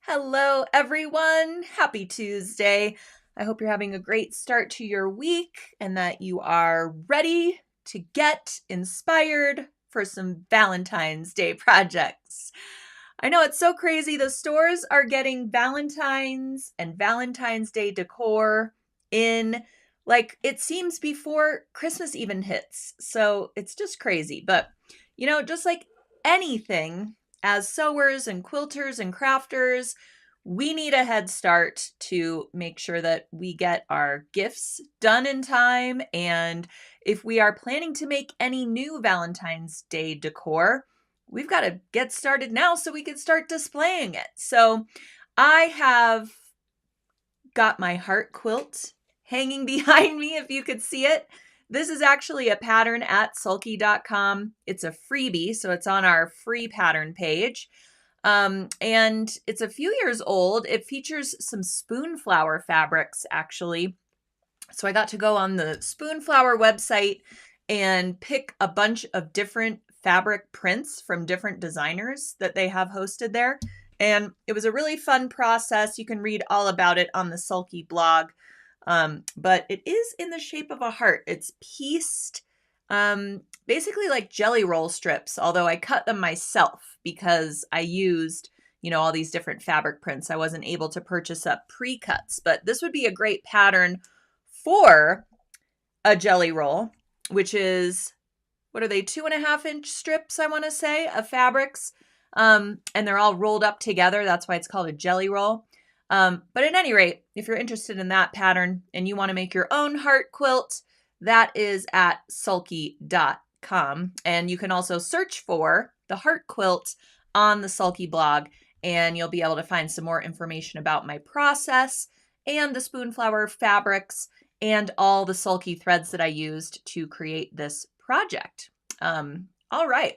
Hello, everyone. Happy Tuesday. I hope you're having a great start to your week and that you are ready to get inspired for some Valentine's Day projects. I know it's so crazy. The stores are getting Valentine's and Valentine's Day decor in, like, it seems before Christmas even hits. So it's just crazy. But, just like anything, as sewers and quilters and crafters, we need a head start to make sure that we get our gifts done in time. And if we are planning to make any new Valentine's Day decor, we've got to get started now so we can start displaying it. So I have got my heart quilt hanging behind me, if you could see it. This is actually a pattern at sulky.com. It's a freebie, so it's on our free pattern page. And it's a few years old. It features some spoonflower fabrics, actually. So I got to go on the spoonflower website and pick a bunch of different fabric prints from different designers that they have hosted there. And it was a really fun process. You can read all about it on the Sulky blog. But it is in the shape of a heart. It's pieced, basically like jelly roll strips, although I cut them myself because I used, all these different fabric prints. I wasn't able to purchase up pre-cuts, but this would be a great pattern for a jelly roll, which is, what are they, 2.5-inch strips, I want to say, of fabrics. And they're all rolled up together. That's why it's called a jelly roll. But at any rate, if you're interested in that pattern and you want to make your own heart quilt, that is at sulky.com. And you can also search for the heart quilt on the Sulky blog, and you'll be able to find some more information about my process and the spoonflower fabrics and all the Sulky threads that I used to create this project. All right.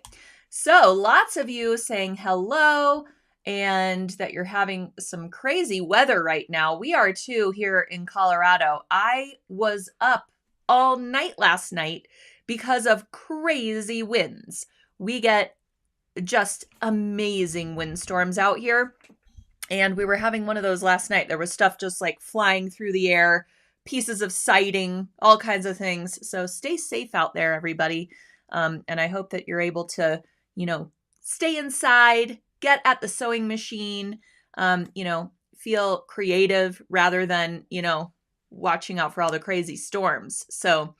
So lots of you saying hello and that you're having some crazy weather right now. We are too here in Colorado. I was up all night last night because of crazy winds. We get just amazing windstorms out here. And we were having one of those last night. There was stuff just like flying through the air, pieces of siding, all kinds of things. So stay safe out there, everybody. And I hope that you're able to, stay inside, get at the sewing machine, feel creative rather than, watching out for all the crazy storms. So,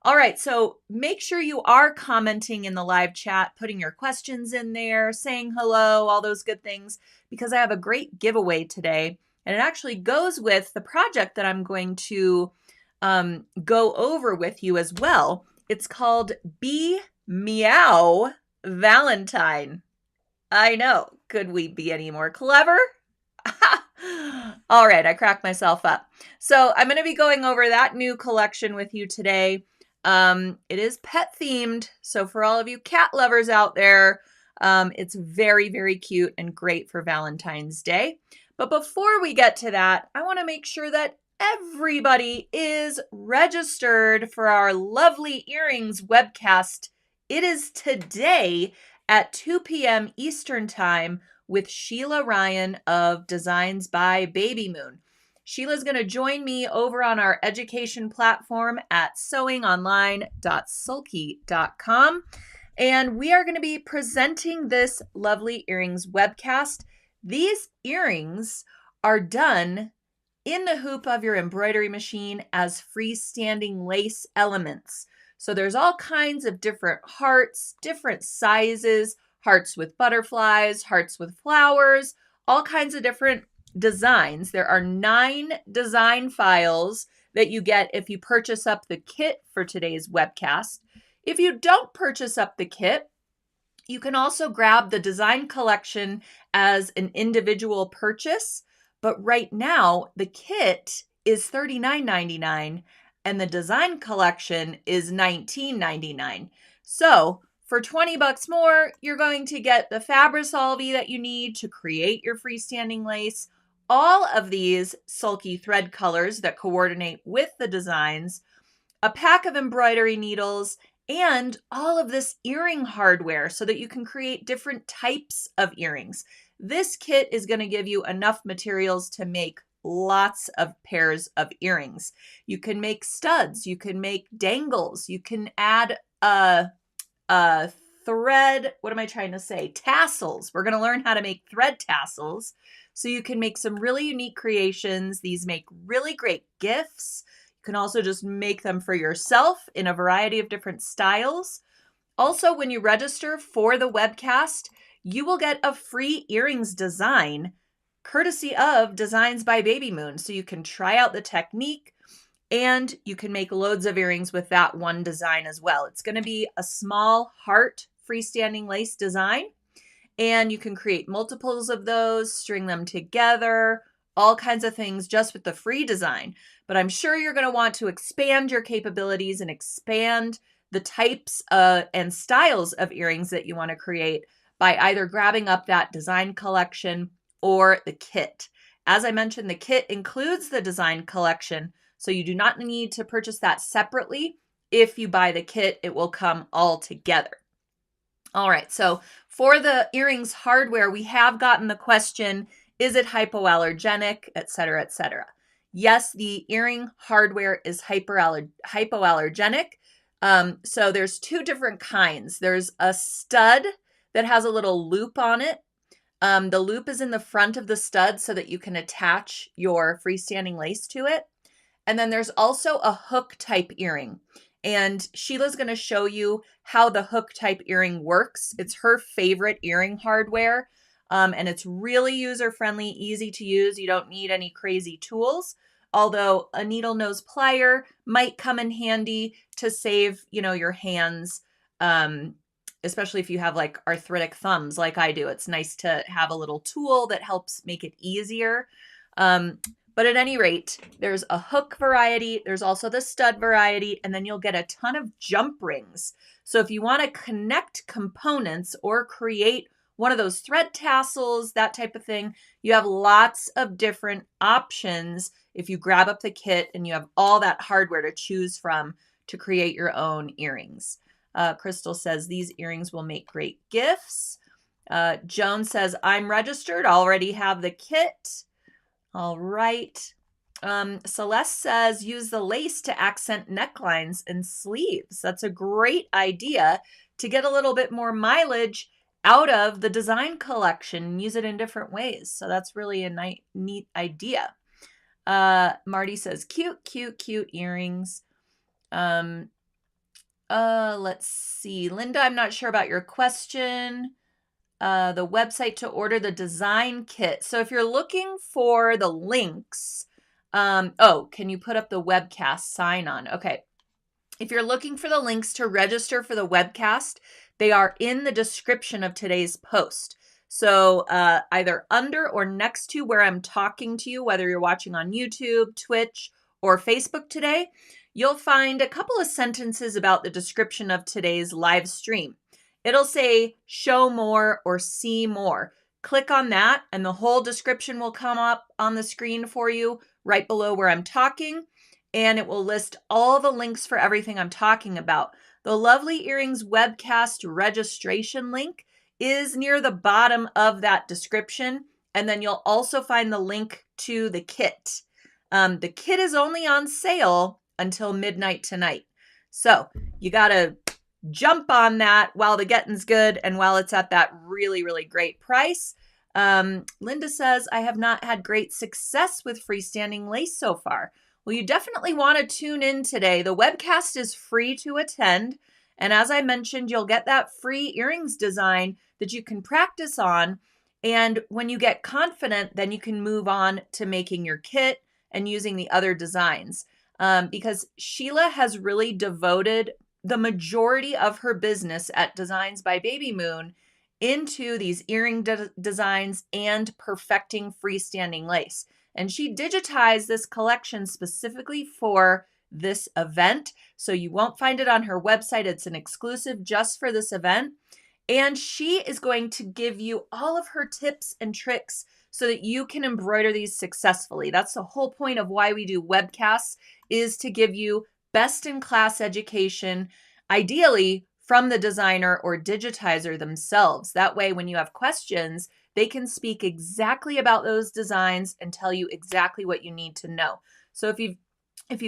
all right. So make sure you are commenting in the live chat, putting your questions in there, saying hello, all those good things, because I have a great giveaway today. And it actually goes with the project that I'm going to go over with you as well. It's called Be Meow Valentine. I know. Could we be any more clever? All right, I cracked myself up. So I'm going to be going over that new collection with you today. It is pet themed. So for all of you cat lovers out there, it's very, very cute and great for Valentine's Day. But before we get to that, I want to make sure that everybody is registered for our lovely earrings webcast. It is today at 2 p.m. Eastern Time with Sheila Ryan of Designs by Baby Moon. Sheila's going to join me over on our education platform at sewingonline.sulky.com. And we are going to be presenting this lovely earrings webcast. These earrings are done in the hoop of your embroidery machine as freestanding lace elements. So there's all kinds of different hearts, different sizes, hearts with butterflies, hearts with flowers, all kinds of different designs. There are 9 design files that you get if you purchase up the kit for today's webcast. If you don't purchase up the kit, you can also grab the design collection as an individual purchase. But right now, the kit is $39.99 and the design collection is $19.99. So for $20 more, you're going to get the Fabrisolvi that you need to create your freestanding lace, all of these sulky thread colors that coordinate with the designs, a pack of embroidery needles, and all of this earring hardware so that you can create different types of earrings. This kit is going to give you enough materials to make lots of pairs of earrings. You can make studs, you can make dangles, you can add a thread, what am I trying to say? Tassels. We're going to learn how to make thread tassels. So you can make some really unique creations. These make really great gifts. You can also just make them for yourself in a variety of different styles. Also, when you register for the webcast, you will get a free earrings design courtesy of Designs by Baby Moon. So you can try out the technique and you can make loads of earrings with that one design as well. It's going to be a small heart freestanding lace design, and you can create multiples of those, string them together, all kinds of things just with the free design. But I'm sure you're going to want to expand your capabilities and expand the types and styles of earrings that you want to create by either grabbing up that design collection or the kit. As I mentioned, the kit includes the design collection, so you do not need to purchase that separately. If you buy the kit, it will come all together. All right, so for the earrings hardware, we have gotten the question, is it hypoallergenic, et cetera, et cetera. Yes, the earring hardware is hypoallergenic. So there's two different kinds. There's a stud that has a little loop on it. The loop is in the front of the stud so that you can attach your freestanding lace to it. And then there's also a hook type earring. And Sheila's going to show you how the hook type earring works. It's her favorite earring hardware. And it's really user-friendly, easy to use. You don't need any crazy tools. Although a needle nose plier might come in handy to save, your hands, especially if you have like arthritic thumbs like I do. It's nice to have a little tool that helps make it easier. But at any rate, there's a hook variety, there's also the stud variety, and then you'll get a ton of jump rings. So if you want to connect components or create one of those thread tassels, that type of thing, you have lots of different options if you grab up the kit and you have all that hardware to choose from to create your own earrings. Crystal says these earrings will make great gifts. Joan says, I'm registered, already have the kit. All right. Celeste says, use the lace to accent necklines and sleeves. That's a great idea to get a little bit more mileage out of the design collection and use it in different ways. So that's really a neat idea. Marty says, cute, cute, cute earrings. Let's see. Linda, I'm not sure about your question. The website to order the design kit. So if you're looking for the links, can you put up the webcast sign on? Okay. If you're looking for the links to register for the webcast, they are in the description of today's post. So either under or next to where I'm talking to you, whether you're watching on YouTube, Twitch, or Facebook today, you'll find a couple of sentences about the description of today's live stream. It'll say show more or see more. Click on that and the whole description will come up on the screen for you right below where I'm talking. And it will list all the links for everything I'm talking about. The Lovely Earrings webcast registration link is near the bottom of that description. And then you'll also find the link to the kit. The kit is only on sale until midnight tonight. So you got to jump on that while the getting's good and while it's at that really, really great price. Linda says, I have not had great success with freestanding lace so far. Well, you definitely want to tune in today. The webcast is free to attend. And as I mentioned, you'll get that free earrings design that you can practice on. And when you get confident, then you can move on to making your kit and using the other designs. Because Sheila has really devoted the majority of her business at Designs by Baby Moon into these earring designs and perfecting freestanding lace. And she digitized this collection specifically for this event. So you won't find it on her website. It's an exclusive just for this event. And she is going to give you all of her tips and tricks so that you can embroider these successfully. That's the whole point of why we do webcasts, is to give you best-in-class education, ideally from the designer or digitizer themselves. That way, when you have questions, They can speak exactly about those designs and tell you exactly what you need to know. So if you've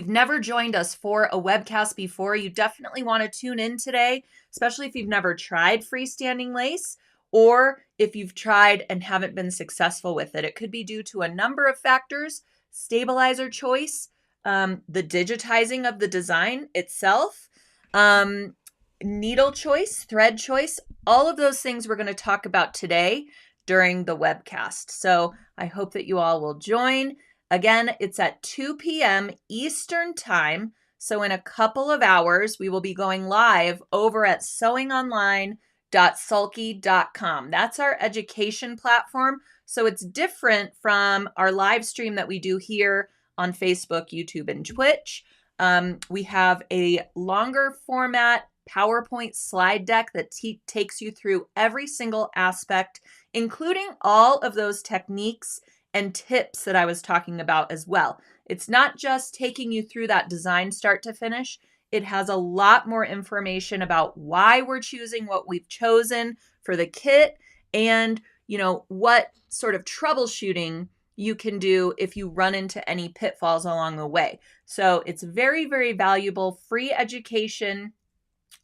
never joined us for a webcast before, you definitely want to tune in today, especially if you've never tried freestanding lace, or if you've tried and haven't been successful with it. It could be due to a number of factors: stabilizer choice, the digitizing of the design itself, needle choice, thread choice. All of those things we're going to talk about today during the webcast. So I hope that you all will join. Again, it's at 2 p.m. Eastern Time. So in a couple of hours, we will be going live over at sewingonline.sulky.com. That's our education platform. So it's different from our live stream that we do here on Facebook, YouTube, and Twitch. We have a longer format PowerPoint slide deck that takes you through every single aspect, including all of those techniques and tips that I was talking about as well. It's not just taking you through that design start to finish. It has a lot more information about why we're choosing what we've chosen for the kit, and what sort of troubleshooting you can do if you run into any pitfalls along the way. So it's very, very valuable free education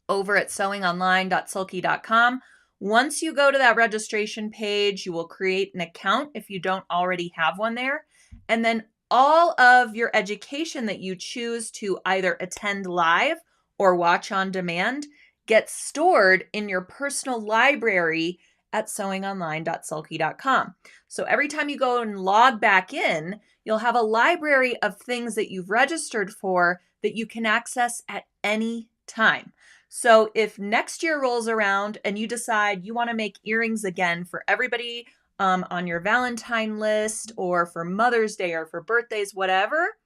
over at sewingonline.sulky.com. Once you go to that registration page, you will create an account if you don't already have one there. And then all of your education that you choose to either attend live or watch on demand gets stored in your personal library at sewingonline.sulky.com. So every time you go and log back in, you'll have a library of things that you've registered for that you can access at any time. So if next year rolls around and you decide you want to make earrings again for everybody on your Valentine list, or for Mother's Day, or for birthdays, whatever,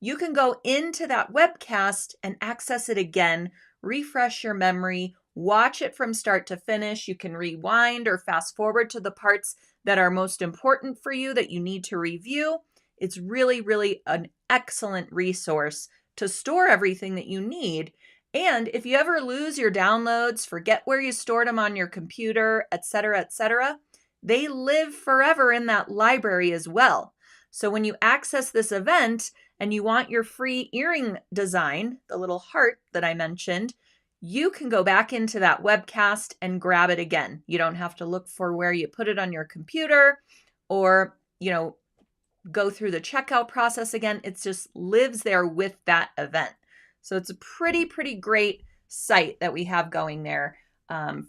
you can go into that webcast and access it again, refresh your memory, watch it from start to finish. You can rewind or fast forward to the parts that are most important for you that you need to review. It's really, really an excellent resource to store everything that you need. And if you ever lose your downloads, forget where you stored them on your computer, etc., they live forever in that library as well. So when you access this event and you want your free earring design, the little heart that I mentioned, you can go back into that webcast and grab it again. You don't have to look for where you put it on your computer, or, go through the checkout process again. It just lives there with that event. So it's a pretty great site that we have going there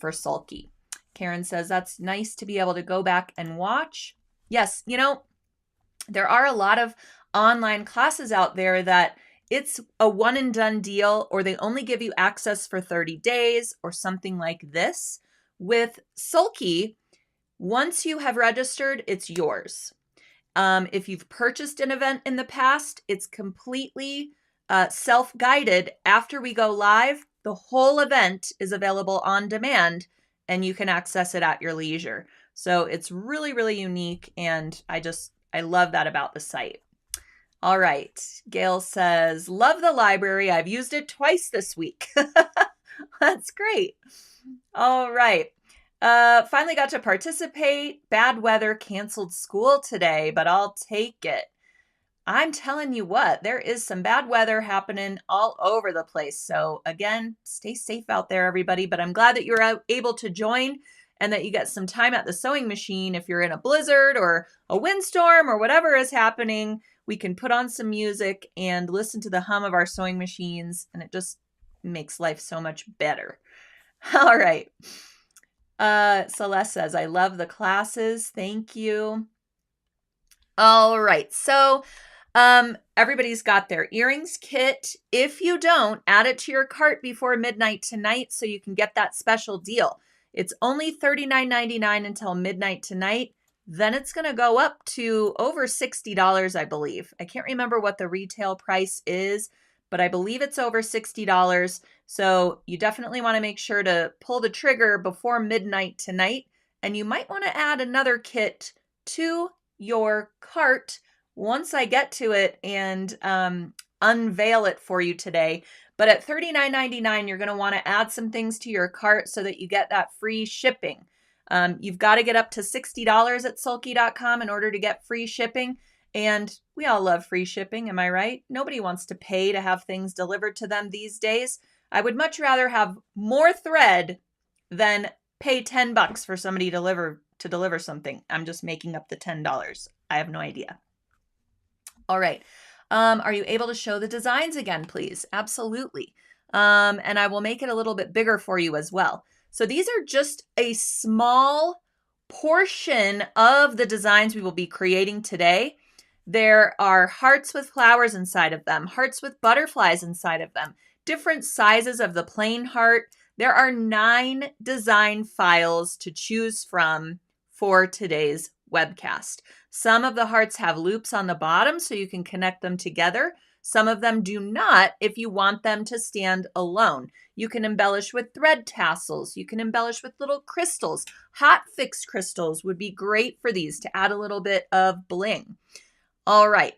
for Sulky. Karen says, that's nice to be able to go back and watch. Yes, there are a lot of online classes out there that it's a one and done deal, or they only give you access for 30 days or something like this. With Sulky, once you have registered, it's yours. If you've purchased an event in the past, it's completely self-guided. After we go live, the whole event is available on demand and you can access it at your leisure. So it's really, really unique, and I love that about the site. All right. Gail says, love the library. I've used it twice this week. That's great. All right. Finally got to participate. Bad weather canceled school today, but I'll take it. I'm telling you what, there is some bad weather happening all over the place. So again, stay safe out there, everybody. But I'm glad that you're able to join and that you get some time at the sewing machine. If you're in a blizzard or a windstorm or whatever is happening, we can put on some music and listen to the hum of our sewing machines, and it just makes life so much better. All right. Celeste says, I love the classes. Thank you. All right. So everybody's got their earrings kit. If you don't, add it to your cart before midnight tonight so you can get that special deal. It's only $39.99 until midnight tonight. Then it's going to go up to over $60, I believe. I can't remember what the retail price is, but I believe it's over $60. So you definitely want to make sure to pull the trigger before midnight tonight. And you might want to add another kit to your cart once I get to it and unveil it for you today. But at $39.99, you're going to want to add some things to your cart so that you get that free shipping. You've got to get up to $60 at sulky.com in order to get free shipping. And we all love free shipping, am I right? Nobody wants to pay to have things delivered to them these days. I would much rather have more thread than pay $10 for somebody to deliver something. I'm just making up the $10. I have no idea. All right. Are you able to show the designs again, please? Absolutely. And I will make it a little bit bigger for you as well. So these are just a small portion of the designs we will be creating today. There are hearts with flowers inside of them, hearts with butterflies inside of them, different sizes of the plain heart. There are 9 design files to choose from for today's webcast. Some of the hearts have loops on the bottom so you can connect them together. Some of them do not if you want them to stand alone. You can embellish with thread tassels. You can embellish with little crystals. Hot fix crystals would be great for these to add a little bit of bling. All right,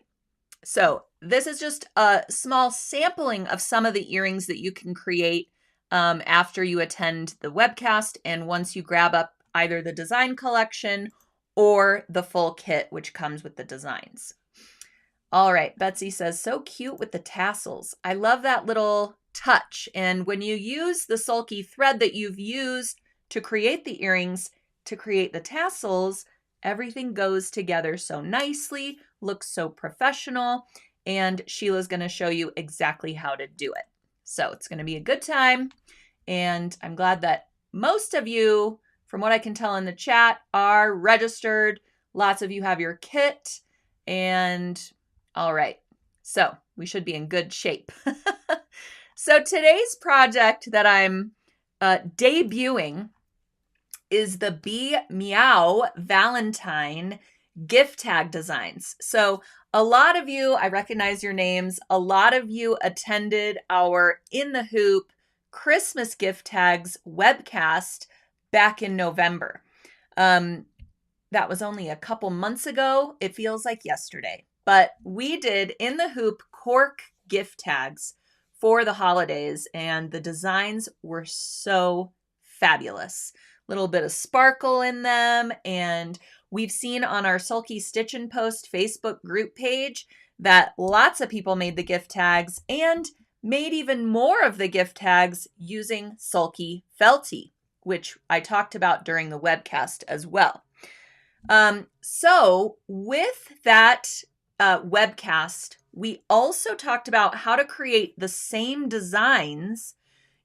so this is just a small sampling of some of the earrings that you can create after you attend the webcast and once you grab up either the design collection or the full kit, which comes with the designs. All right, Betsy says, so cute with the tassels. I love that little touch. And when you use the sulky thread that you've used to create the earrings, to create the tassels, everything goes together so nicely, looks so professional, and Sheila's going to show you exactly how to do it. So it's going to be a good time, and I'm glad that most of you, from what I can tell in the chat, are registered. Lots of you have your kit, and all right, so we should be in good shape. So today's project that I'm debuting is the Be Meow Valentine gift tag designs. So a lot of you, I recognize your names, a lot of you attended our In the Hoop Christmas gift tags webcast back in November. That was only a couple months ago. It feels like yesterday. But we did In the Hoop cork gift tags for the holidays, and the designs were so fabulous. Little bit of sparkle in them, and we've seen on our Sulky Stitch and Post Facebook group page that lots of people made the gift tags and made even more of the gift tags using Sulky Felty, which I talked about during the webcast as well. So with that webcast, we also talked about how to create the same designs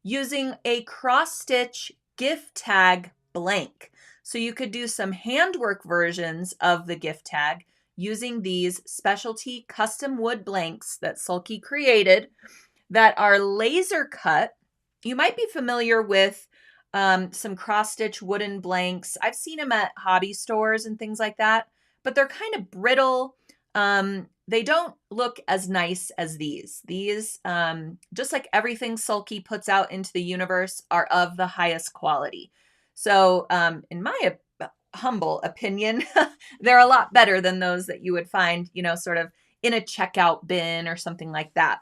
using a cross-stitch gift tag blank. So you could do some handwork versions of the gift tag using these specialty custom wood blanks that Sulky created that are laser cut. You might be familiar with some cross-stitch wooden blanks. I've seen them at hobby stores and things like that, but they're kind of brittle. They don't look as nice as these. These, just like everything Sulky puts out into the universe, are of the highest quality. So in my humble opinion, they're a lot better than those that you would find, sort of in a checkout bin or something like that.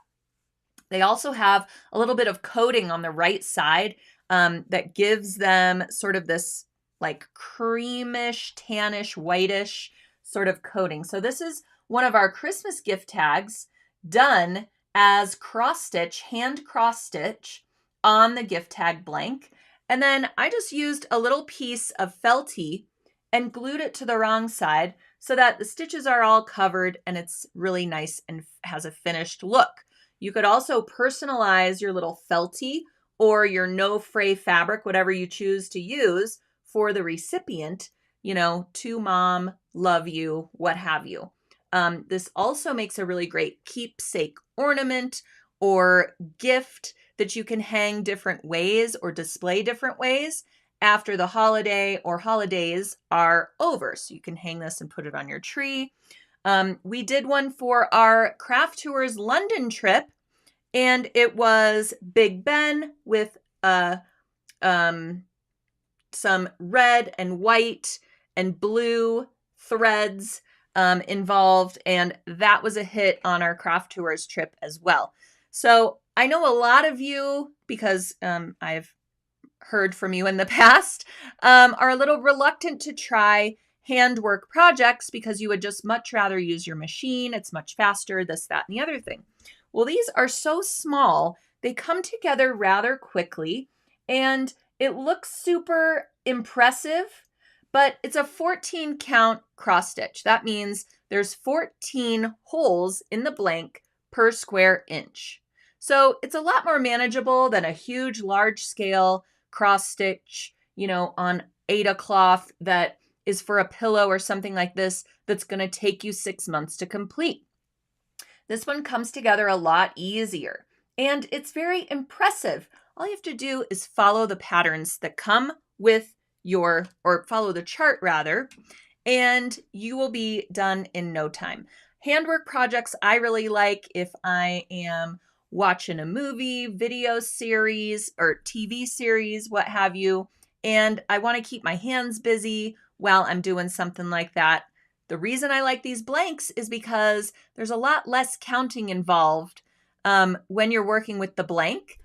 They also have a little bit of coating on the right side that gives them sort of this like creamish, tannish, whitish sort of coating. So this is one of our Christmas gift tags done as cross-stitch, hand cross-stitch on the gift tag blank. And then I just used a little piece of Felty and glued it to the wrong side so that the stitches are all covered and it's really nice and has a finished look. You could also personalize your little Felty or your no fray fabric, whatever you choose to use for the recipient, to mom, love you, what have you. This also makes a really great keepsake ornament or gift that you can hang different ways or display different ways after the holiday or holidays are over. So you can hang this and put it on your tree. We did one for our Craft Tours London trip, and it was Big Ben with some red and white and blue threads involved, and that was a hit on our Craft Tours trip as well. So I know a lot of you, because I've heard from you in the past, are a little reluctant to try handwork projects because you would just much rather use your machine. It's much faster, this, that, and the other thing. Well, these are so small, they come together rather quickly, and it looks super impressive, but it's a 14 count cross stitch. That means there's 14 holes in the blank per square inch. So it's a lot more manageable than a huge, large scale cross stitch, on Aida cloth that is for a pillow or something like this that's going to take you 6 months to complete. This one comes together a lot easier, and it's very impressive. All you have to do is follow the patterns that come with or follow the chart rather, and you will be done in no time. Handwork projects I really like if I am watching a movie, video series, or TV series, what have you, and I want to keep my hands busy while I'm doing something like that. The reason I like these blanks is because there's a lot less counting involved when you're working with the blank,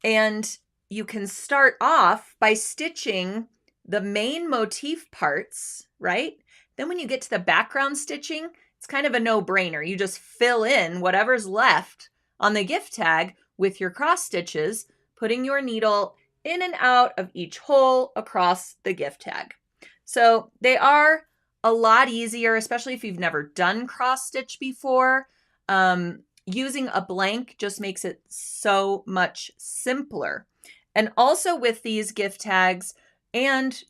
and you can start off by stitching the main motif parts, right? Then when you get to the background stitching, it's kind of a no-brainer. You just fill in whatever's left on the gift tag with your cross stitches, putting your needle in and out of each hole across the gift tag. So they are a lot easier, especially if you've never done cross stitch before. Using a blank just makes it so much simpler. And also with these gift tags, and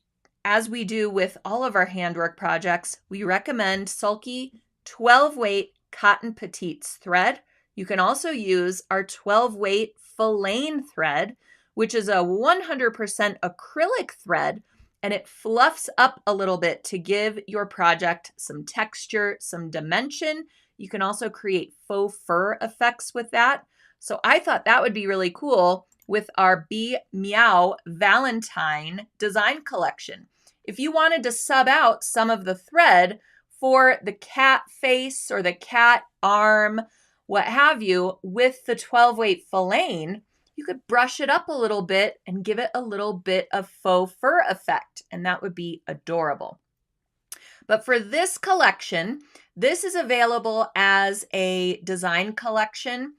as we do with all of our handwork projects, we recommend Sulky 12 weight cotton petites thread. You can also use our 12 weight Filane thread, which is a 100% acrylic thread, and it fluffs up a little bit to give your project some texture, some dimension. You can also create faux fur effects with that. So I thought that would be really cool with our Meow Valentine design collection. If you wanted to sub out some of the thread for the cat face or the cat arm, what have you, with the 12 weight Filane, you could brush it up a little bit and give it a little bit of faux fur effect, and that would be adorable. But for this collection, this is available as a design collection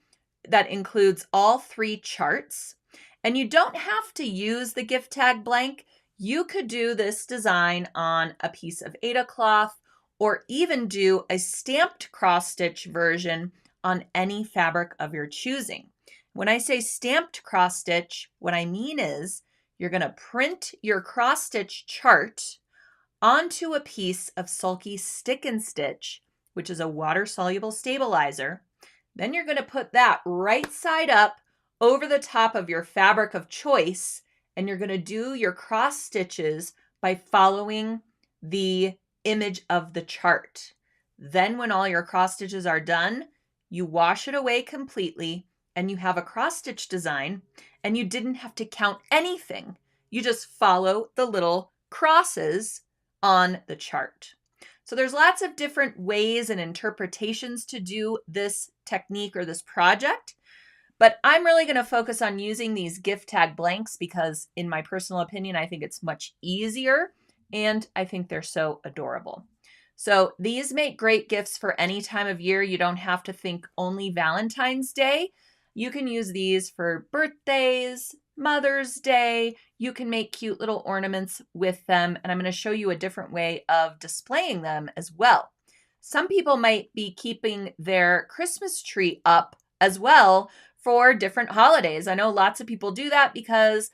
that includes all 3 charts. And you don't have to use the gift tag blank. You could do this design on a piece of Aida cloth or even do a stamped cross stitch version on any fabric of your choosing. When I say stamped cross stitch, what I mean is you're going to print your cross stitch chart onto a piece of Sulky Stick and Stitch, which is a water-soluble stabilizer. Then you're going to put that right side up over the top of your fabric of choice, and you're going to do your cross stitches by following the image of the chart. Then when all your cross stitches are done, you wash it away completely, and you have a cross stitch design, and you didn't have to count anything. You just follow the little crosses on the chart. So there's lots of different ways and interpretations to do this technique or this project, but I'm really going to focus on using these gift tag blanks because in my personal opinion, I think it's much easier and I think they're so adorable. So these make great gifts for any time of year. You don't have to think only Valentine's Day. You can use these for birthdays, Mother's Day. You can make cute little ornaments with them, and I'm going to show you a different way of displaying them as well. Some people might be keeping their Christmas tree up as well for different holidays. I know lots of people do that because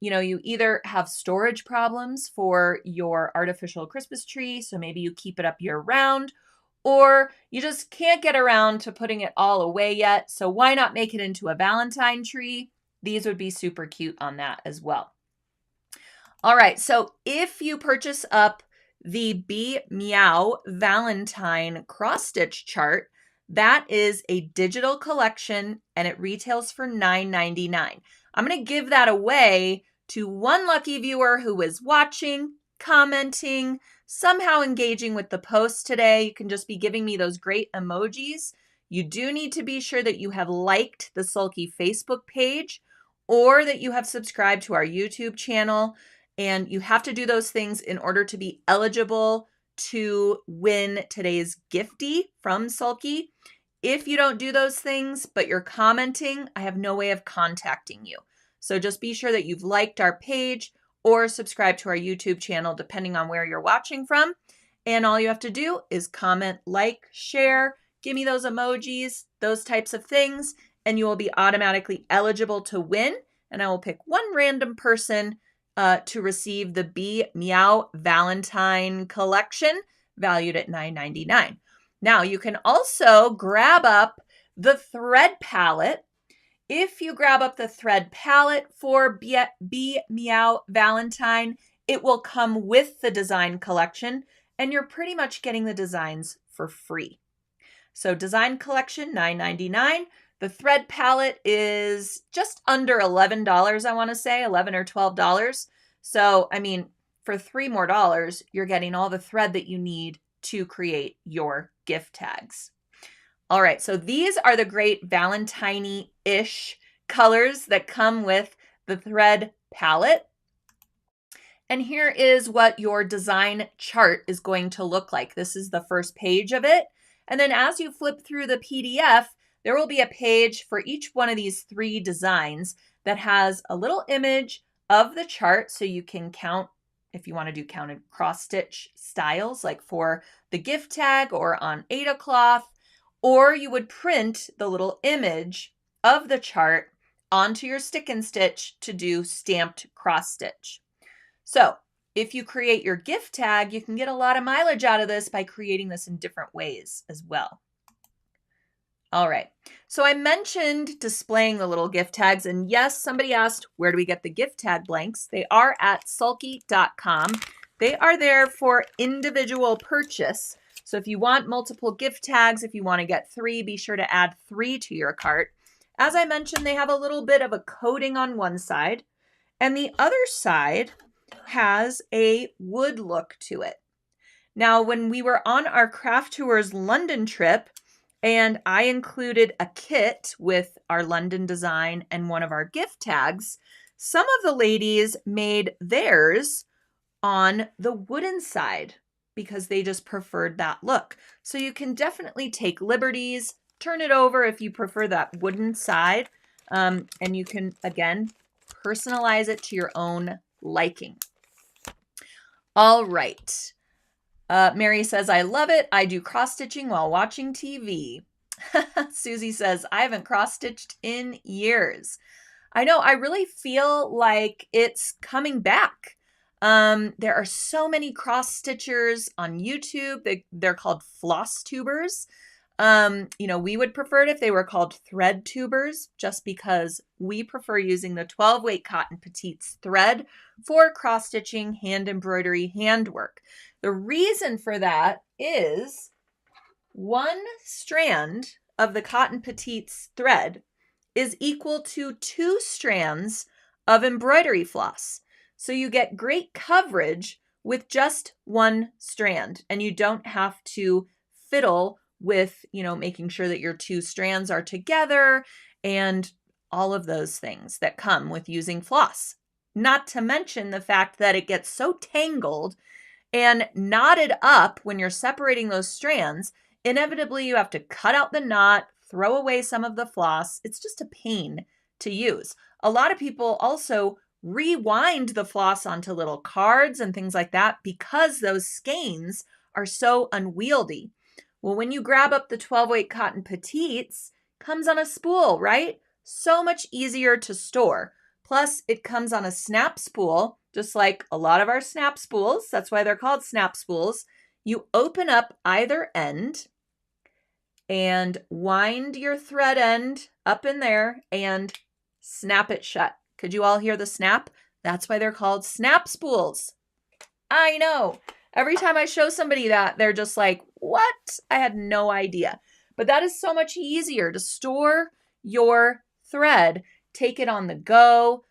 you either have storage problems for your artificial Christmas tree, so maybe you keep it up year round, or you just can't get around to putting it all away yet. So why not make it into a Valentine tree? These would be super cute on that as well. All right, so if you purchase up the Meow Valentine cross stitch chart, that is a digital collection and it retails for $9.99. I'm going to give that away to one lucky viewer who is watching, commenting, somehow engaging with the post today. You can just be giving me those great emojis. You do need to be sure that you have liked the Sulky Facebook page or that you have subscribed to our YouTube channel. And you have to do those things in order to be eligible to win today's giftie from Sulky. If you don't do those things, but you're commenting, I have no way of contacting you. So just be sure that you've liked our page or subscribe to our YouTube channel, depending on where you're watching from. And all you have to do is comment, like, share, give me those emojis, those types of things, and you will be automatically eligible to win. And I will pick one random person to receive the Meow Valentine collection, valued at $9.99. Now, you can also grab up the thread palette. If you grab up the thread palette for Meow Valentine, it will come with the design collection, and you're pretty much getting the designs for free. So design collection, $9.99. The thread palette is just under $11, I want to say, $11 or $12. So, I mean, for $3 more, you're getting all the thread that you need to create your gift tags. All right, so these are the great Valentine-ish colors that come with the thread palette. And here is what your design chart is going to look like. This is the first page of it. And then as you flip through the PDF, there will be a page for each one of these 3 designs that has a little image of the chart, so you can count if you want to do counted cross stitch styles, like for the gift tag or on Aida cloth, or you would print the little image of the chart onto your stick and stitch to do stamped cross stitch. So if you create your gift tag, you can get a lot of mileage out of this by creating this in different ways as well. All right, so I mentioned displaying the little gift tags, and yes, somebody asked, where do we get the gift tag blanks? They are at sulky.com. They are there for individual purchase. So if you want multiple gift tags, if you want to get 3, be sure to add 3 to your cart. As I mentioned, they have a little bit of a coating on one side, and the other side has a wood look to it. Now, when we were on our Craft Tours London trip, and I included a kit with our London design and one of our gift tags, some of the ladies made theirs on the wooden side because they just preferred that look. So you can definitely take liberties, turn it over if you prefer that wooden side, and you can, again, personalize it to your own liking. All right. Mary says, I love it. I do cross-stitching while watching TV. Susie says, I haven't cross-stitched in years. I know, I really feel like it's coming back. There are so many cross-stitchers on YouTube. They're called floss tubers. We would prefer it if they were called thread tubers, just because we prefer using the 12-weight cotton petites thread for cross-stitching, hand embroidery, handwork. The reason for that is 1 strand of the cotton petites thread is equal to 2 strands of embroidery floss. So you get great coverage with just 1 strand, and you don't have to fiddle with, making sure that your 2 strands are together and all of those things that come with using floss. Not to mention the fact that it gets so tangled and knotted up when you're separating those strands. Inevitably, you have to cut out the knot, throw away some of the floss. It's just a pain to use. A lot of people also rewind the floss onto little cards and things like that because those skeins are so unwieldy. Well, when you grab up the 12-weight cotton petites, comes on a spool, right? So much easier to store. Plus, it comes on a snap spool, just like a lot of our snap spools. That's why they're called snap spools. You open up either end and wind your thread end up in there and snap it shut. Could you all hear the snap? That's why they're called snap spools. I know. Every time I show somebody that, they're just like, what? I had no idea. But that is so much easier to store your thread, take it on the go,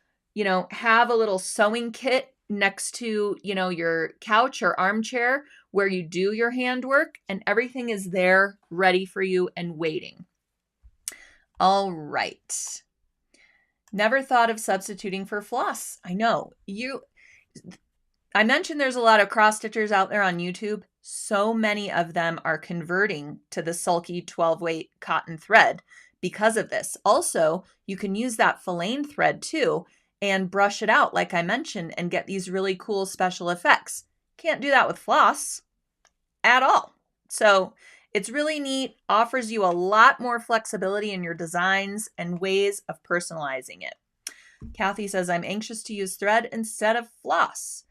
have a little sewing kit next to, your couch or armchair where you do your handwork, and everything is there ready for you and waiting. All right. Never thought of substituting for floss. I know. I mentioned there's a lot of cross stitchers out there on YouTube. So many of them are converting to the sulky 12-weight cotton thread because of this. Also, you can use that filane thread too and brush it out like I mentioned and get these really cool special effects. Can't do that with floss at all. So it's really neat, offers you a lot more flexibility in your designs and ways of personalizing it. Kathy says, I'm anxious to use thread instead of floss.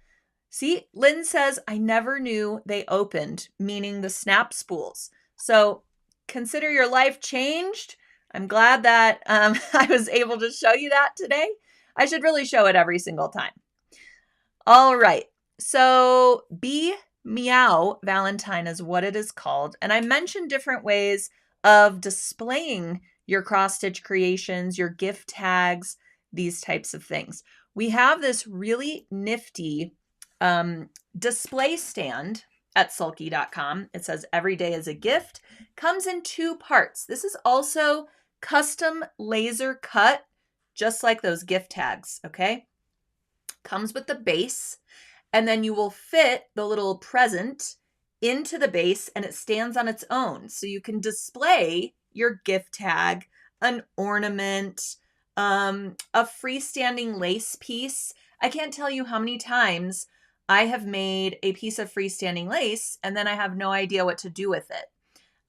See, Lynn says, I never knew they opened, meaning the snap spools. So consider your life changed. I'm glad that I was able to show you that today. I should really show it every single time. All right. So Meow Valentine is what it is called. And I mentioned different ways of displaying your cross-stitch creations, your gift tags, these types of things. We have this really nifty display stand at sulky.com. It says every day is a gift. Comes in 2 parts. This is also custom laser cut, just like those gift tags, okay? Comes with the base, and then you will fit the little present into the base and it stands on its own. So you can display your gift tag, an ornament, a freestanding lace piece. I can't tell you how many times I have made a piece of freestanding lace and then I have no idea what to do with it.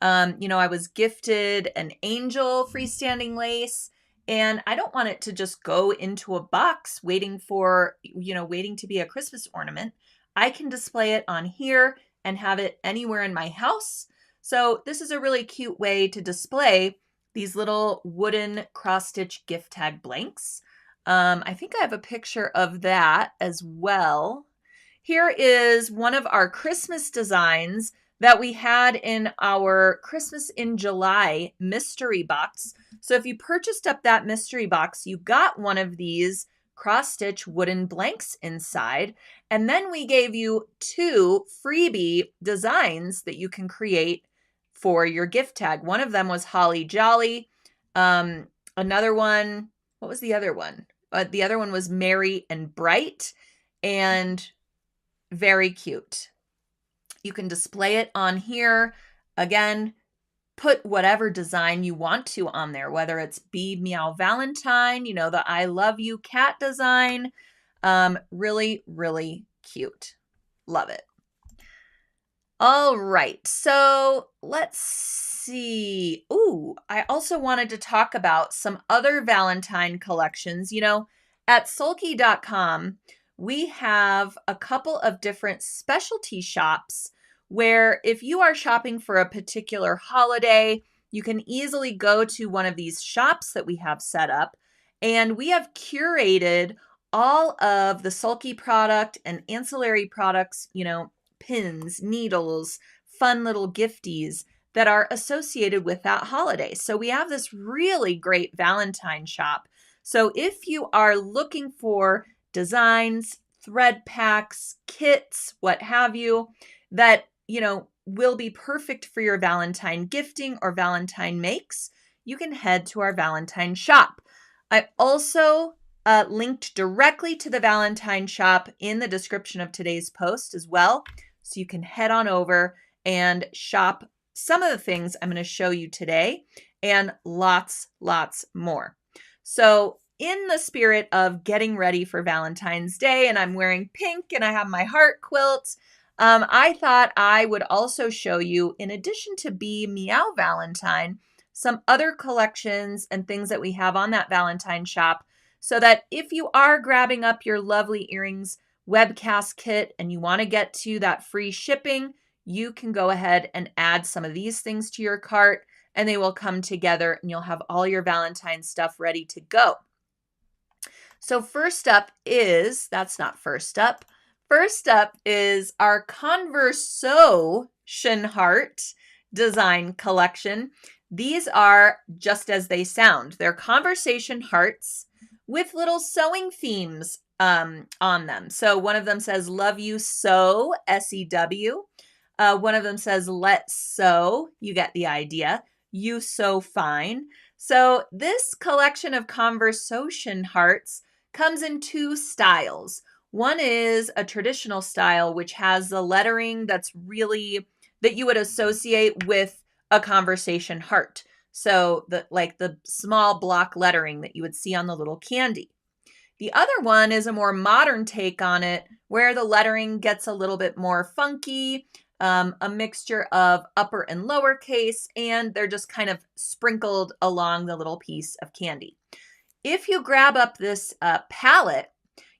I was gifted an angel freestanding lace and I don't want it to just go into a box waiting to be a Christmas ornament. I can display it on here and have it anywhere in my house. So this is a really cute way to display these little wooden cross-stitch gift tag blanks. I think I have a picture of that as well. Here is one of our Christmas designs that we had in our Christmas in July mystery box. So if you purchased up that mystery box, you got one of these cross-stitch wooden blanks inside. And then we gave you 2 freebie designs that you can create for your gift tag. One of them was Holly Jolly. Another one, what was the other one? The other one was Merry and Bright and very cute. You can display it on here. Again, put whatever design you want to on there, whether it's Meow Valentine, the I love you cat design. Really, really cute. Love it. All right, so let's see. Ooh, I also wanted to talk about some other Valentine collections. At sulky.com, we have a couple of different specialty shops where if you are shopping for a particular holiday, you can easily go to one of these shops that we have set up. And we have curated all of the Sulky product and ancillary products, pins, needles, fun little gifties that are associated with that holiday. So we have this really great Valentine shop. So if you are looking for designs, thread packs, kits, what have you, that, will be perfect for your Valentine gifting or Valentine makes, you can head to our Valentine shop. I also linked directly to the Valentine shop in the description of today's post as well. So you can head on over and shop some of the things I'm going to show you today and lots more. So in the spirit of getting ready for Valentine's Day, and I'm wearing pink and I have my heart quilt, I thought I would also show you, in addition to Meow Valentine, some other collections and things that we have on that Valentine shop, so that if you are grabbing up your lovely earrings Webcast kit and you want to get to that free shipping, you can go ahead and add some of these things to your cart and they will come together and you'll have all your Valentine stuff ready to go. So first up is our Conversation Heart design collection. These are just as they sound. They're conversation hearts with little sewing themes on them. So one of them says, love you sew, S-E-W. One of them says, let's sew. You get the idea. You Sew Fine. So this collection of conversation hearts comes in two styles. One is a traditional style, which has the lettering that you would associate with a conversation heart. So the small block lettering that you would see on the little candy. The other one is a more modern take on it, where the lettering gets a little bit more funky, a mixture of upper and lowercase, and they're just kind of sprinkled along the little piece of candy. If you grab up this palette,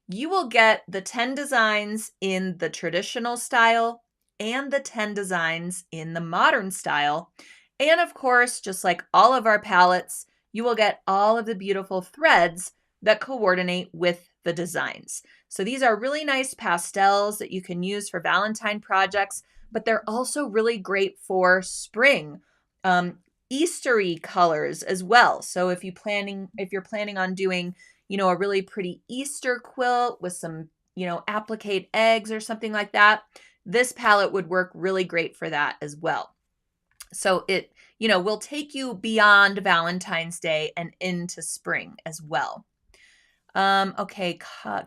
you will get the 10 designs in the traditional style and the 10 designs in the modern style. And of course, just like all of our palettes, you will get all of the beautiful threads that coordinate with the designs. So these are really nice pastels that you can use for Valentine projects, but they're also really great for spring, Eastery colors as well. So if you're planning on doing, a really pretty Easter quilt with some, applique eggs or something like that, this palette would work really great for that as well. So it, will take you beyond Valentine's Day and into spring as well. Okay,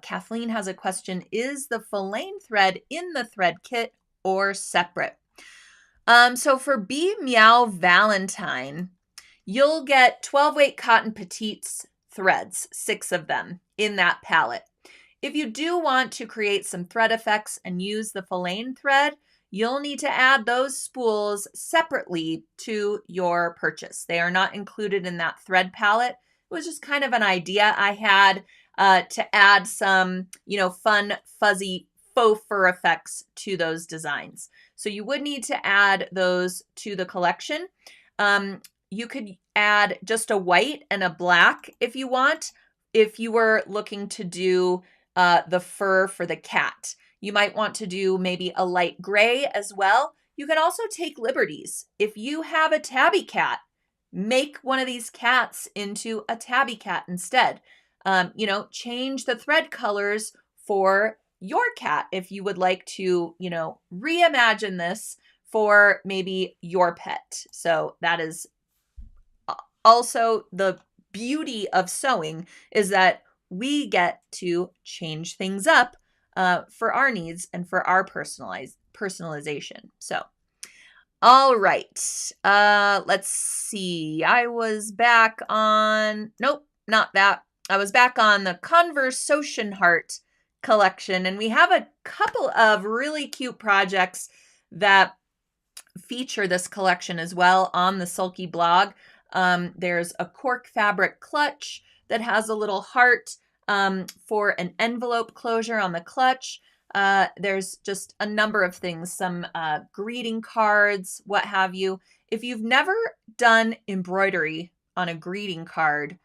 Kathleen has a question. Is the filaine thread in the thread kit or separate? So for Be Meow Valentine, you'll get 12 weight cotton petites threads, 6 of them in that palette. If you do want to create some thread effects and use the filaine thread, you'll need to add those spools separately to your purchase. They are not included in that thread palette. It was just kind of an idea I had to add some, fun, fuzzy faux fur effects to those designs. So you would need to add those to the collection. You could add just a white and a black if you want, if you were looking to do the fur for the cat. You might want to do maybe a light gray as well. You can also take liberties. If you have a tabby cat, make one of these cats into a tabby cat instead. Change the thread colors for your cat if you would like to, reimagine this for maybe your pet. So that is also the beauty of sewing, is that we get to change things up for our needs and for our personalization. So, all right, let's see. I was back on, nope, not that. I was back on the Conversation Heart collection, and we have a couple of really cute projects that feature this collection as well on the Sulky blog. There's a cork fabric clutch that has a little heart for an envelope closure on the clutch. There's just a number of things, some greeting cards, what have you. If you've never done embroidery on a greeting card,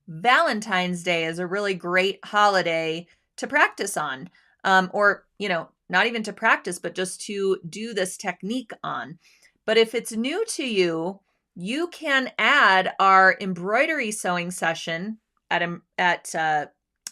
Valentine's Day is a really great holiday to practice on, or, not even to practice, but just to do this technique on. But if it's new to you, you can add our embroidery sewing session at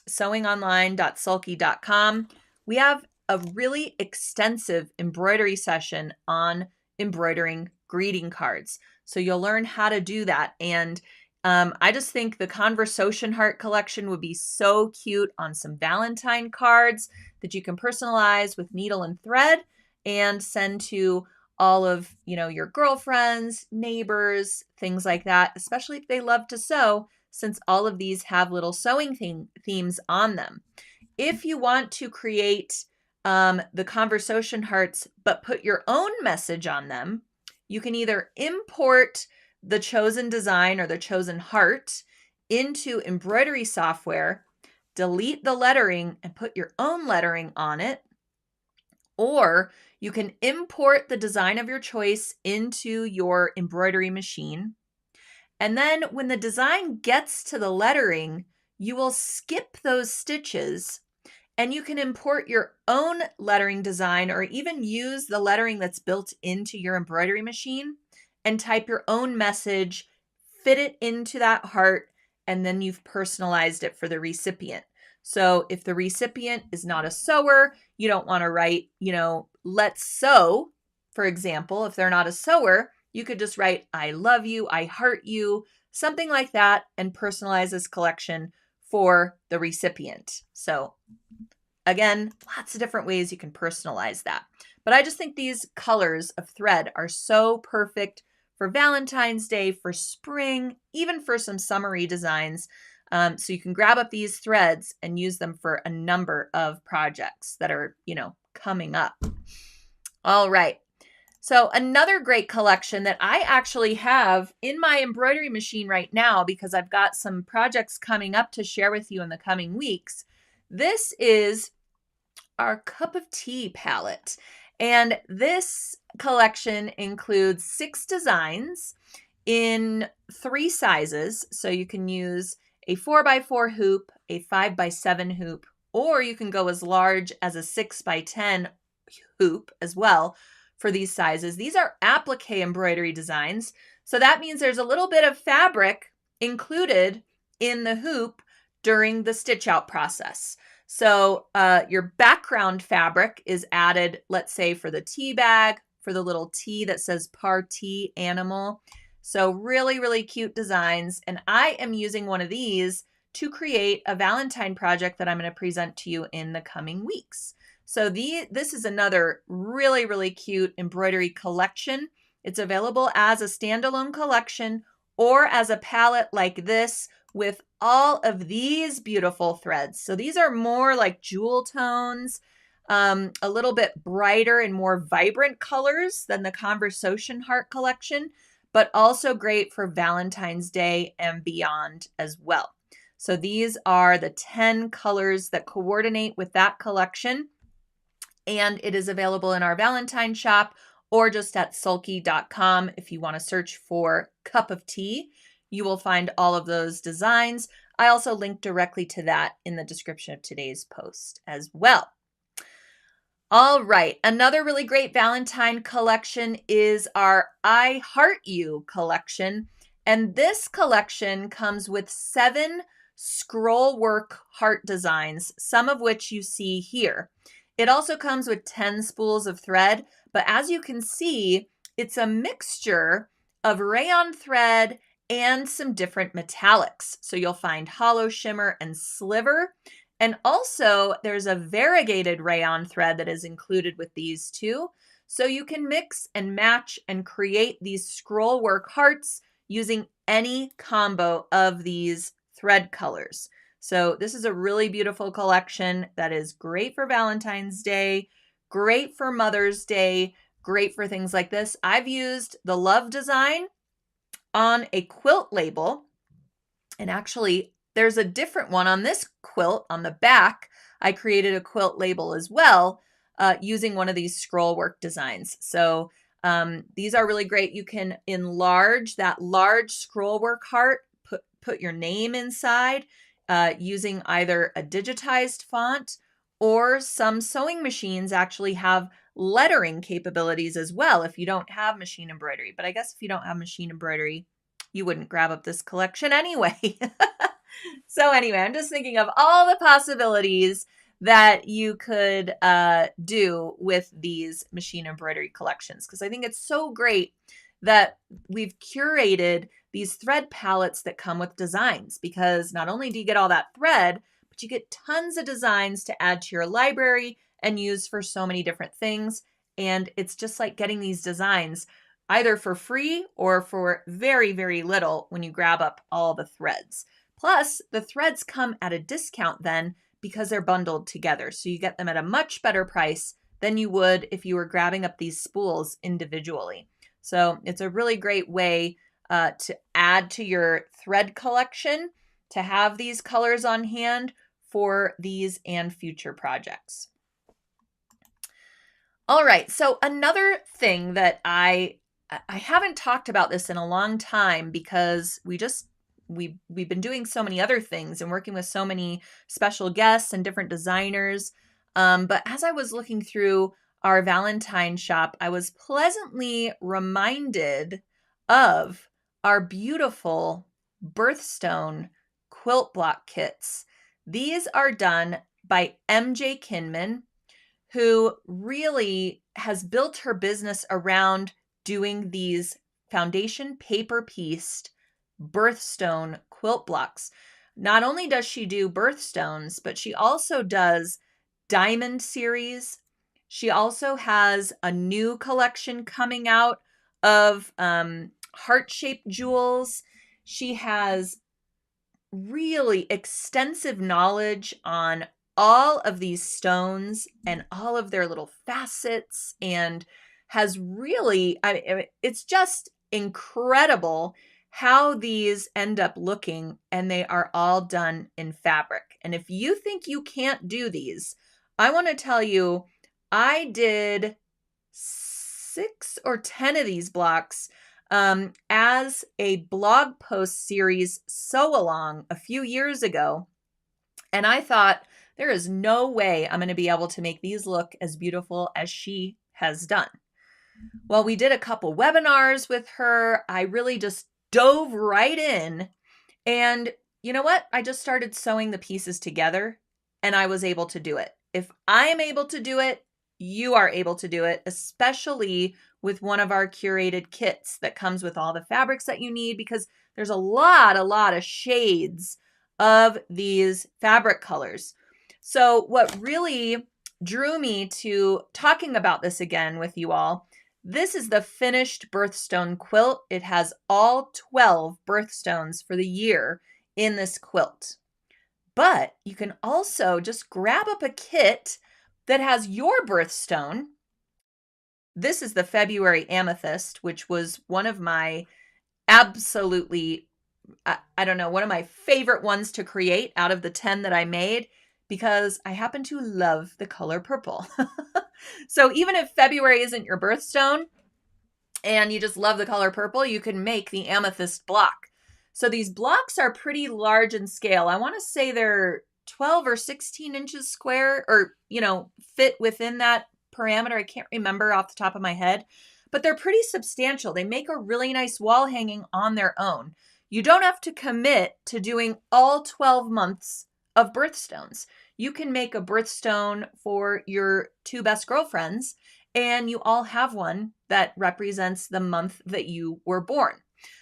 sewingonline.sulky.com. We have a really extensive embroidery session on embroidering greeting cards. So you'll learn how to do that. And I just think the Conversation Heart collection would be so cute on some Valentine cards that you can personalize with needle and thread and send to all of, your girlfriends, neighbors, things like that, especially if they love to sew, since all of these have little sewing themes on them. If you want to create the Conversation Hearts, but put your own message on them, you can either import the chosen design or the chosen heart into embroidery software, delete the lettering and put your own lettering on it, or you can import the design of your choice into your embroidery machine. And then when the design gets to the lettering, you will skip those stitches and you can import your own lettering design, or even use the lettering that's built into your embroidery machine and type your own message, fit it into that heart, and then you've personalized it for the recipient. So if the recipient is not a sewer, you don't want to write, let's sew, for example. If they're not a sewer, you could just write, I love you, I heart you, something like that, and personalize this collection for the recipient. So again, lots of different ways you can personalize that. But I just think these colors of thread are so perfect for Valentine's Day, for spring, even for some summery designs. So you can grab up these threads and use them for a number of projects that are, coming up. All right. So another great collection that I actually have in my embroidery machine right now, because I've got some projects coming up to share with you in the coming weeks. This is our cup of tea palette. And this collection includes 6 designs in 3 sizes. So you can use a 4x4 hoop, a 5x7 hoop, or you can go as large as a 6x10 hoop as well for these sizes. These are applique embroidery designs. So that means there's a little bit of fabric included in the hoop during the stitch out process. So your background fabric is added, let's say for the tea bag, for the little T that says party animal. So really, really cute designs. And I am using one of these to create a Valentine project that I'm going to present to you in the coming weeks. So this is another really, really cute embroidery collection. It's available as a standalone collection or as a palette like this with all of these beautiful threads. So these are more like jewel tones, a little bit brighter and more vibrant colors than the Conversation Heart collection, but also great for Valentine's Day and beyond as well. So these are the 10 colors that coordinate with that collection. And it is available in our Valentine shop or just at sulky.com. If you want to search for cup of tea, you will find all of those designs. I also link directly to that in the description of today's post as well. All right, another really great Valentine collection is our I Heart You collection. And this collection comes with 7 scroll work heart designs, some of which you see here. It also comes with 10 spools of thread, but as you can see, it's a mixture of rayon thread and some different metallics. So you'll find hollow shimmer and sliver. And also there's a variegated rayon thread that is included with these too. So you can mix and match and create these scroll work hearts using any combo of these thread colors. So this is a really beautiful collection that is great for Valentine's Day, great for Mother's Day, great for things like this. I've used the love design on a quilt label, and actually there's a different one on this quilt on the back. I created a quilt label as well using one of these scroll work designs. So these are really great. You can enlarge that large scroll work heart, put your name inside using either a digitized font, or some sewing machines actually have lettering capabilities as well if you don't have machine embroidery. But I guess if you don't have machine embroidery, you wouldn't grab up this collection anyway. So anyway, I'm just thinking of all the possibilities that you could do with these machine embroidery collections, because I think it's so great that we've curated these thread palettes that come with designs, because not only do you get all that thread, but you get tons of designs to add to your library and use for so many different things. And it's just like getting these designs either for free or for very, very little when you grab up all the threads. Plus, the threads come at a discount then because they're bundled together. So you get them at a much better price than you would if you were grabbing up these spools individually. So it's a really great way to add to your thread collection, to have these colors on hand for these and future projects. All right, so another thing that I haven't talked about this in a long time, because we've been doing so many other things and working with so many special guests and different designers. But as I was looking through our Valentine shop, I was pleasantly reminded of our beautiful Birthstone quilt block kits. These are done by MJ Kinman, who really has built her business around doing these foundation paper pieced Birthstone quilt blocks. Not only does she do birthstones, but she also does diamond series. She also has a new collection coming out of heart-shaped jewels. She has really extensive knowledge on all of these stones and all of their little facets, and has really, it's just incredible how these end up looking, and they are all done in fabric. And if you think you can't do these, I want to tell you, I did 6 or 10 of these blocks as a blog post series sew along a few years ago. And I thought, there is no way I'm going to be able to make these look as beautiful as she has done. Well, we did a couple webinars with her. I really just dove right in. And you know what? I just started sewing the pieces together, and I was able to do it. If I am able to do it, you are able to do it, especially with one of our curated kits that comes with all the fabrics that you need, because there's a lot of shades of these fabric colors. So what really drew me to talking about this again with you all, this is the finished Birthstone quilt. It has all 12 birthstones for the year in this quilt. But you can also just grab up a kit that has your birthstone. This is the February Amethyst, which was one of my absolutely, I don't know, one of my favorite ones to create out of the 10 that I made, because I happen to love the color purple. So even if February isn't your birthstone and you just love the color purple, you can make the amethyst block. So these blocks are pretty large in scale. I want to say they're 12 or 16 inches square, or, fit within that parameter. I can't remember off the top of my head, but they're pretty substantial. They make a really nice wall hanging on their own. You don't have to commit to doing all 12 months of birthstones. You can make a birthstone for your 2 best girlfriends, and you all have one that represents the month that you were born.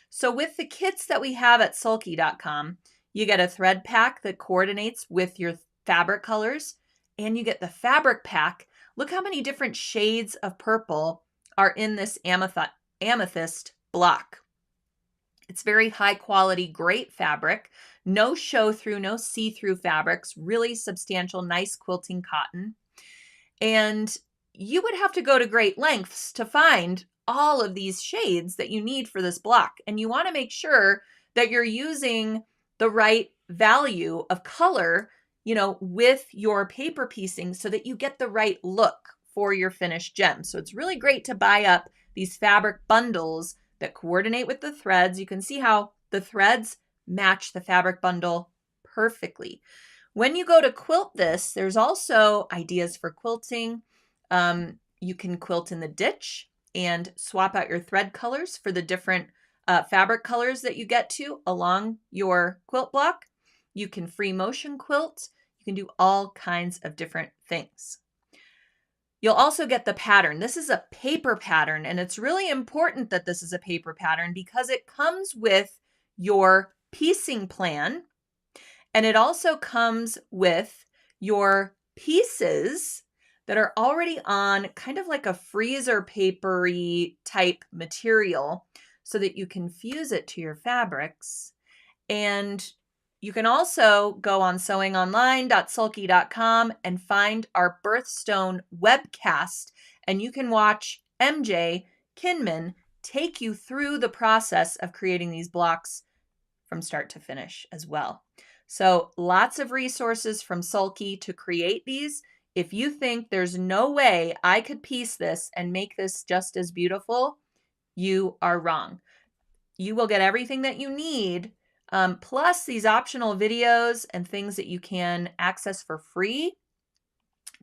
So with the kits that we have at sulky.com, you get a thread pack that coordinates with your fabric colors, and you get the fabric pack. Look how many different shades of purple are in this amethyst block. It's very high quality, great fabric, no show through, no see-through fabrics, really substantial, nice quilting cotton. And you would have to go to great lengths to find all of these shades that you need for this block. And you want to make sure that you're using the right value of color, with your paper piecing, so that you get the right look for your finished gem. So it's really great to buy up these fabric bundles that coordinate with the threads. You can see how the threads match the fabric bundle perfectly. When you go to quilt this, there's also ideas for quilting. You can quilt in the ditch and swap out your thread colors for the different fabric colors that you get to along your quilt block. You can free motion quilt. You can do all kinds of different things. You'll also get the pattern. This is a paper pattern, and it's really important that this is a paper pattern because it comes with your piecing plan, and it also comes with your pieces that are already on kind of like a freezer papery type material, so that you can fuse it to your fabrics. And you can also go on sewingonline.sulky.com and find our Birthstone webcast, and you can watch MJ Kinman take you through the process of creating these blocks from start to finish as well. So lots of resources from Sulky to create these. If you think there's no way I could piece this and make this just as beautiful, you are wrong. You will get everything that you need, plus these optional videos and things that you can access for free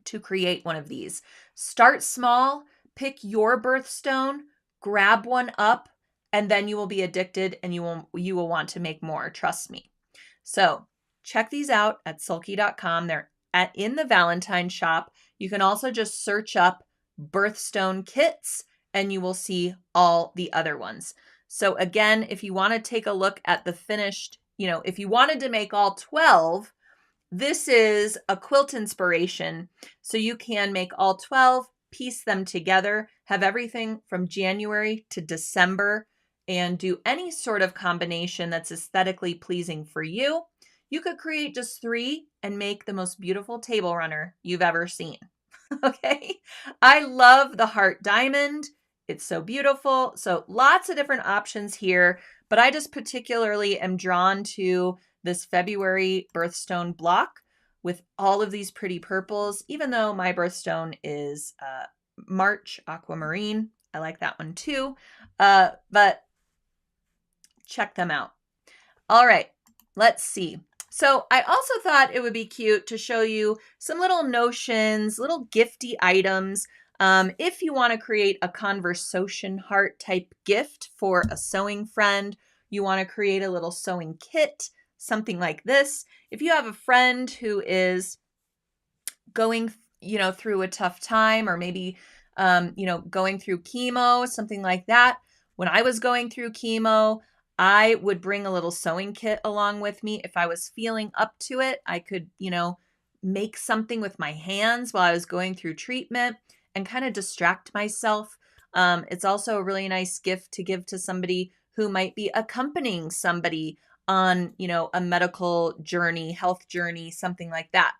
to create one of these. Start small, pick your birthstone, grab one up, and then you will be addicted, and you will want to make more, trust me. So check these out at sulky.com. They're in the Valentine shop. You can also just search up Birthstone kits, and you will see all the other ones. So again, if you want to take a look at the finished, if you wanted to make all 12, this is a quilt inspiration. So you can make all 12, piece them together, have everything from January to December, and do any sort of combination that's aesthetically pleasing for you. You could create just 3 and make the most beautiful table runner you've ever seen. Okay. I love the heart diamond. It's so beautiful. So lots of different options here, but I just particularly am drawn to this February birthstone block with all of these pretty purples, even though my birthstone is March aquamarine. I like that one too. But check them out. All right, let's see. So I also thought it would be cute to show you some little notions, little gifty items. If you want to create a conversation heart type gift for a sewing friend, you want to create a little sewing kit, something like this. If you have a friend who is going, through a tough time, or maybe, going through chemo, something like that. When I was going through chemo, I would bring a little sewing kit along with me. If I was feeling up to it, I could, make something with my hands while I was going through treatment and kind of distract myself. It's also a really nice gift to give to somebody who might be accompanying somebody on, a medical journey, health journey, something like that.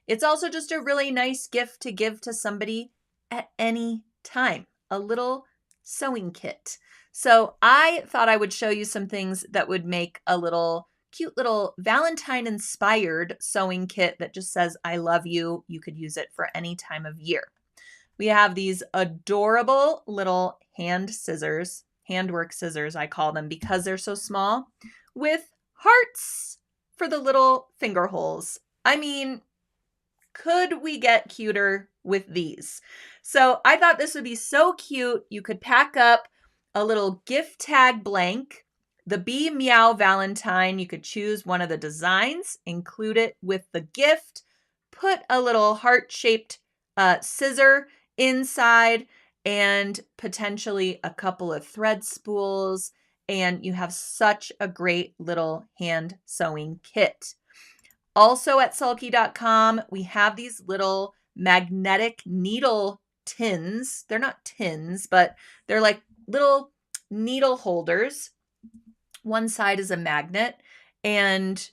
It's also just a really nice gift to give to somebody at any time, a little sewing kit. So I thought I would show you some things that would make a little cute little Valentine inspired sewing kit that just says, I love you. You could use it for any time of year. We have these adorable little handwork scissors, I call them because they're so small, with hearts for the little finger holes. I mean, could we get cuter with these? So I thought this would be so cute. You could pack up a little gift tag blank, the Be Meow Valentine. You could choose one of the designs, include it with the gift, put a little heart-shaped scissor inside, and potentially a couple of thread spools, and you have such a great little hand sewing kit. Also at sulky.com, we have these little magnetic needle tins. They're not tins, but they're like little needle holders. One side is a magnet, and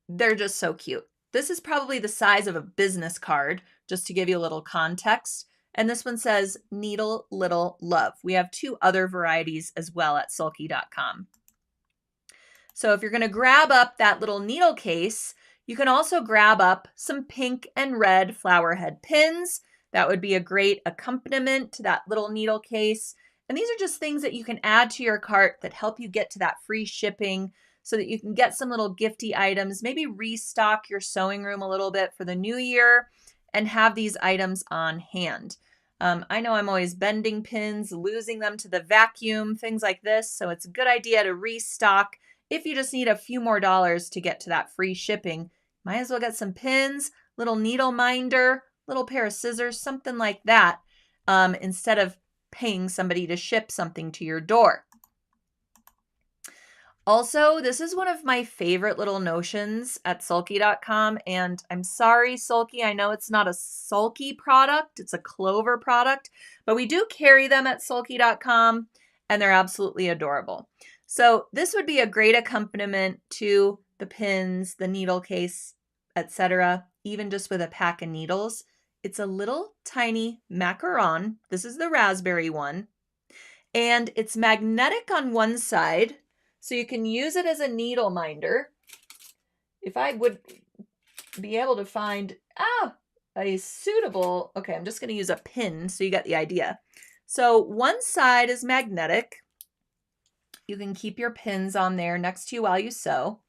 they're just so cute. This is probably the size of a business card, just to give you a little context. And this one says Needle Little Love. We have 2 other varieties as well at sulky.com. So if you're going to grab up that little needle case, you can also grab up some pink and red flower head pins. That would be a great accompaniment to that little needle case. And these are just things that you can add to your cart that help you get to that free shipping so that you can get some little gifty items, maybe restock your sewing room a little bit for the new year and have these items on hand. I know I'm always bending pins, losing them to the vacuum, things like this. So it's a good idea to restock. If you just need a few more dollars to get to that free shipping, might as well get some pins, little needle minder, little pair of scissors, something like that, instead of paying somebody to ship something to your door. Also, this is one of my favorite little notions at sulky.com, and I'm sorry, Sulky, I know it's not a Sulky product, it's a Clover product, but we do carry them at sulky.com, and they're absolutely adorable. So this would be a great accompaniment to the pins, the needle case, etc., even just with a pack of needles. It's a little tiny macaron. This is the raspberry one, and it's magnetic on one side, so you can use it as a needle minder. If I would be able to find a suitable, okay, I'm just going to use a pin so you get the idea. So one side is magnetic. You can keep your pins on there next to you while you sew.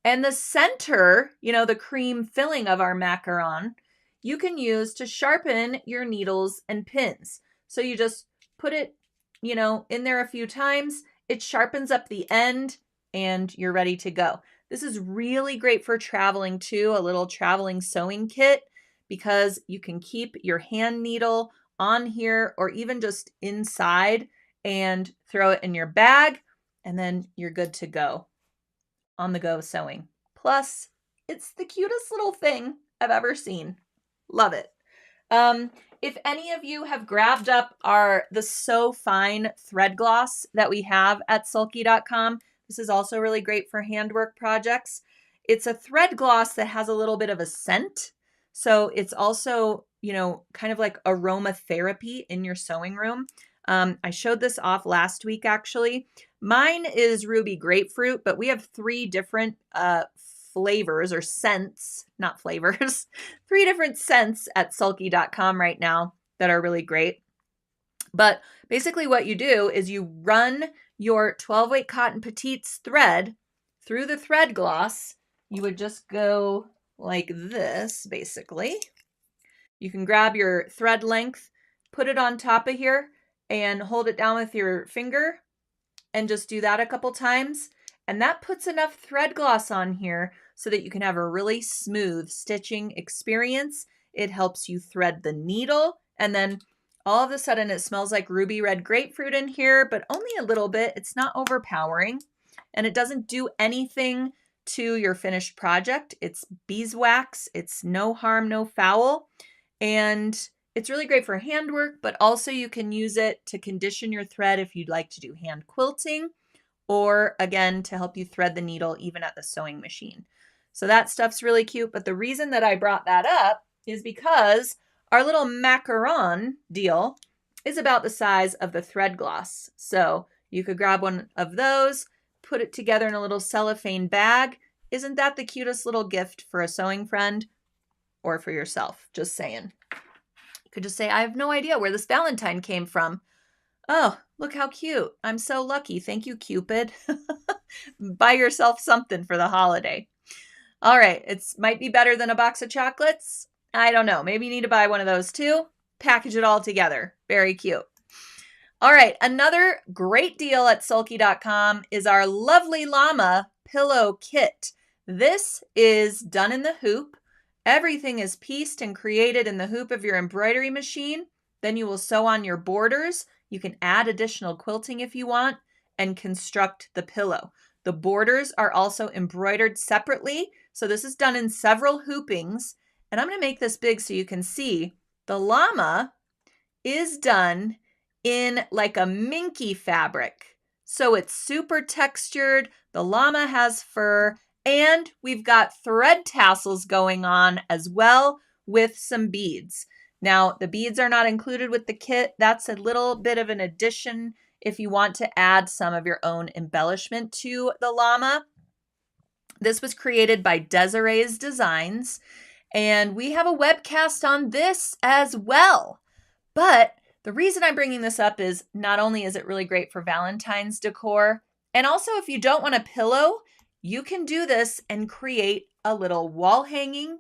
And the center, the cream filling of our macaron, you can use to sharpen your needles and pins. So you just put it, in there a few times. It sharpens up the end and you're ready to go. This is really great for traveling too, a little traveling sewing kit, because you can keep your hand needle on here or even just inside and throw it in your bag. and then you're good to go. On the go sewing. Plus, it's the cutest little thing I've ever seen. Love it. If any of you have grabbed up the So Fine thread gloss that we have at sulky.com, this is also really great for handwork projects. It's a thread gloss that has a little bit of a scent. So it's also, kind of like aromatherapy in your sewing room. I showed this off last week, actually. Mine is ruby grapefruit, but we have 3 different flavors or scents, not flavors, 3 different scents at sulky.com right now that are really great. But basically what you do is you run your 12-weight cotton petites thread through the thread gloss. You would just go like this, basically. You can grab your thread length, put it on top of here, and hold it down with your finger and just do that a couple times. And that puts enough thread gloss on here so that you can have a really smooth stitching experience. It helps you thread the needle, and then all of a sudden it smells like ruby red grapefruit in here, but only a little bit. It's not overpowering, and it doesn't do anything to your finished project. It's beeswax. It's no harm, no foul. And it's really great for handwork, but also you can use it to condition your thread if you'd like to do hand quilting, or again, to help you thread the needle even at the sewing machine. So that stuff's really cute. But the reason that I brought that up is because our little macaron deal is about the size of the thread gloss. So you could grab one of those, put it together in a little cellophane bag. Isn't that the cutest little gift for a sewing friend or for yourself? Just saying. You could just say, I have no idea where this Valentine came from. Oh, look how cute. I'm so lucky. Thank you, Cupid. Buy yourself something for the holiday. All right, it might be better than a box of chocolates. I don't know. Maybe you need to buy one of those too. Package it all together. Very cute. All right, another great deal at sulky.com is our lovely Llama pillow kit. This is done in the hoop. Everything is pieced and created in the hoop of your embroidery machine. Then you will sew on your borders. You can add additional quilting if you want and construct the pillow. The borders are also embroidered separately. So this is done in several hoopings. And I'm going to make this big so you can see. The llama is done in like a minky fabric. So it's super textured. The llama has fur, and we've got thread tassels going on as well with some beads. Now, the beads are not included with the kit. That's a little bit of an addition if you want to add some of your own embellishment to the llama. This was created by Desiree's Designs, and we have a webcast on this as well. But the reason I'm bringing this up is not only is it really great for Valentine's decor, and also if you don't want a pillow, you can do this and create a little wall hanging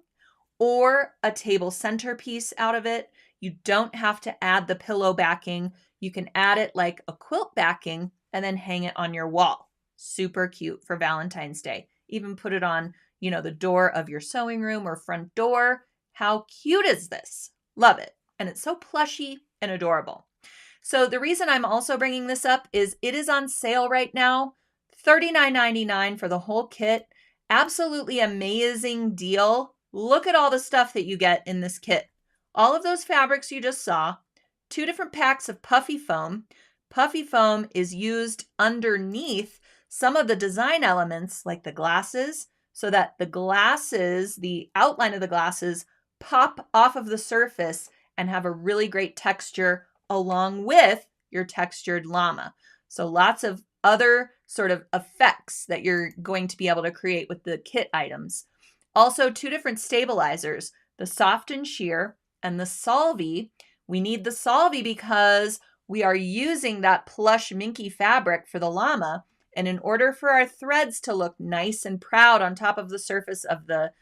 or a table centerpiece out of it. You don't have to add the pillow backing. You can add it like a quilt backing and then hang it on your wall. Super cute for Valentine's Day. Even put it on, the door of your sewing room or front door. How cute is this? Love it. And it's so plushy and adorable. So the reason I'm also bringing this up is it is on sale right now. $39.99 for the whole kit. Absolutely amazing deal. Look at all the stuff that you get in this kit. All of those fabrics you just saw, 2 different packs of puffy foam. Puffy foam is used underneath some of the design elements like the glasses, so that the outline of the glasses pop off of the surface and have a really great texture along with your textured llama. So lots of other sort of effects that you're going to be able to create with the kit items. Also, 2 different stabilizers, the soft and sheer and the solvy. We need the solvy because we are using that plush minky fabric for the llama. And in order for our threads to look nice and proud on top of the surface of the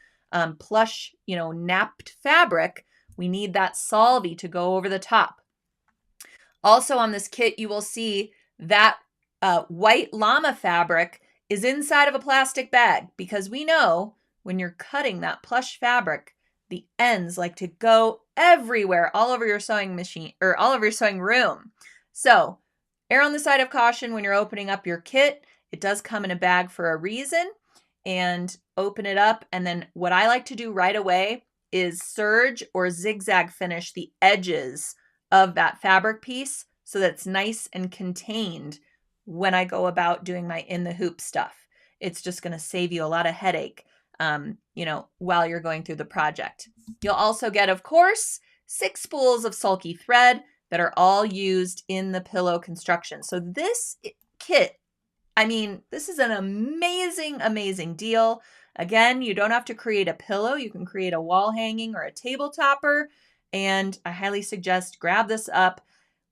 plush, napped fabric, we need that solvy to go over the top. Also on this kit, you will see that white llama fabric is inside of a plastic bag because we know when you're cutting that plush fabric, the ends like to go everywhere, all over your sewing machine or all over your sewing room. So err on the side of caution when you're opening up your kit. It does come in a bag for a reason, and open it up. And then what I like to do right away is serge or zigzag finish the edges of that fabric piece so that it's nice and contained when I go about doing my in the hoop stuff. It's just going to save you a lot of headache, while you're going through the project. You'll also get, of course, 6 spools of sulky thread that are all used in the pillow construction. So this kit, this is an amazing, amazing deal. Again, you don't have to create a pillow. You can create a wall hanging or a table topper. And I highly suggest grab this up.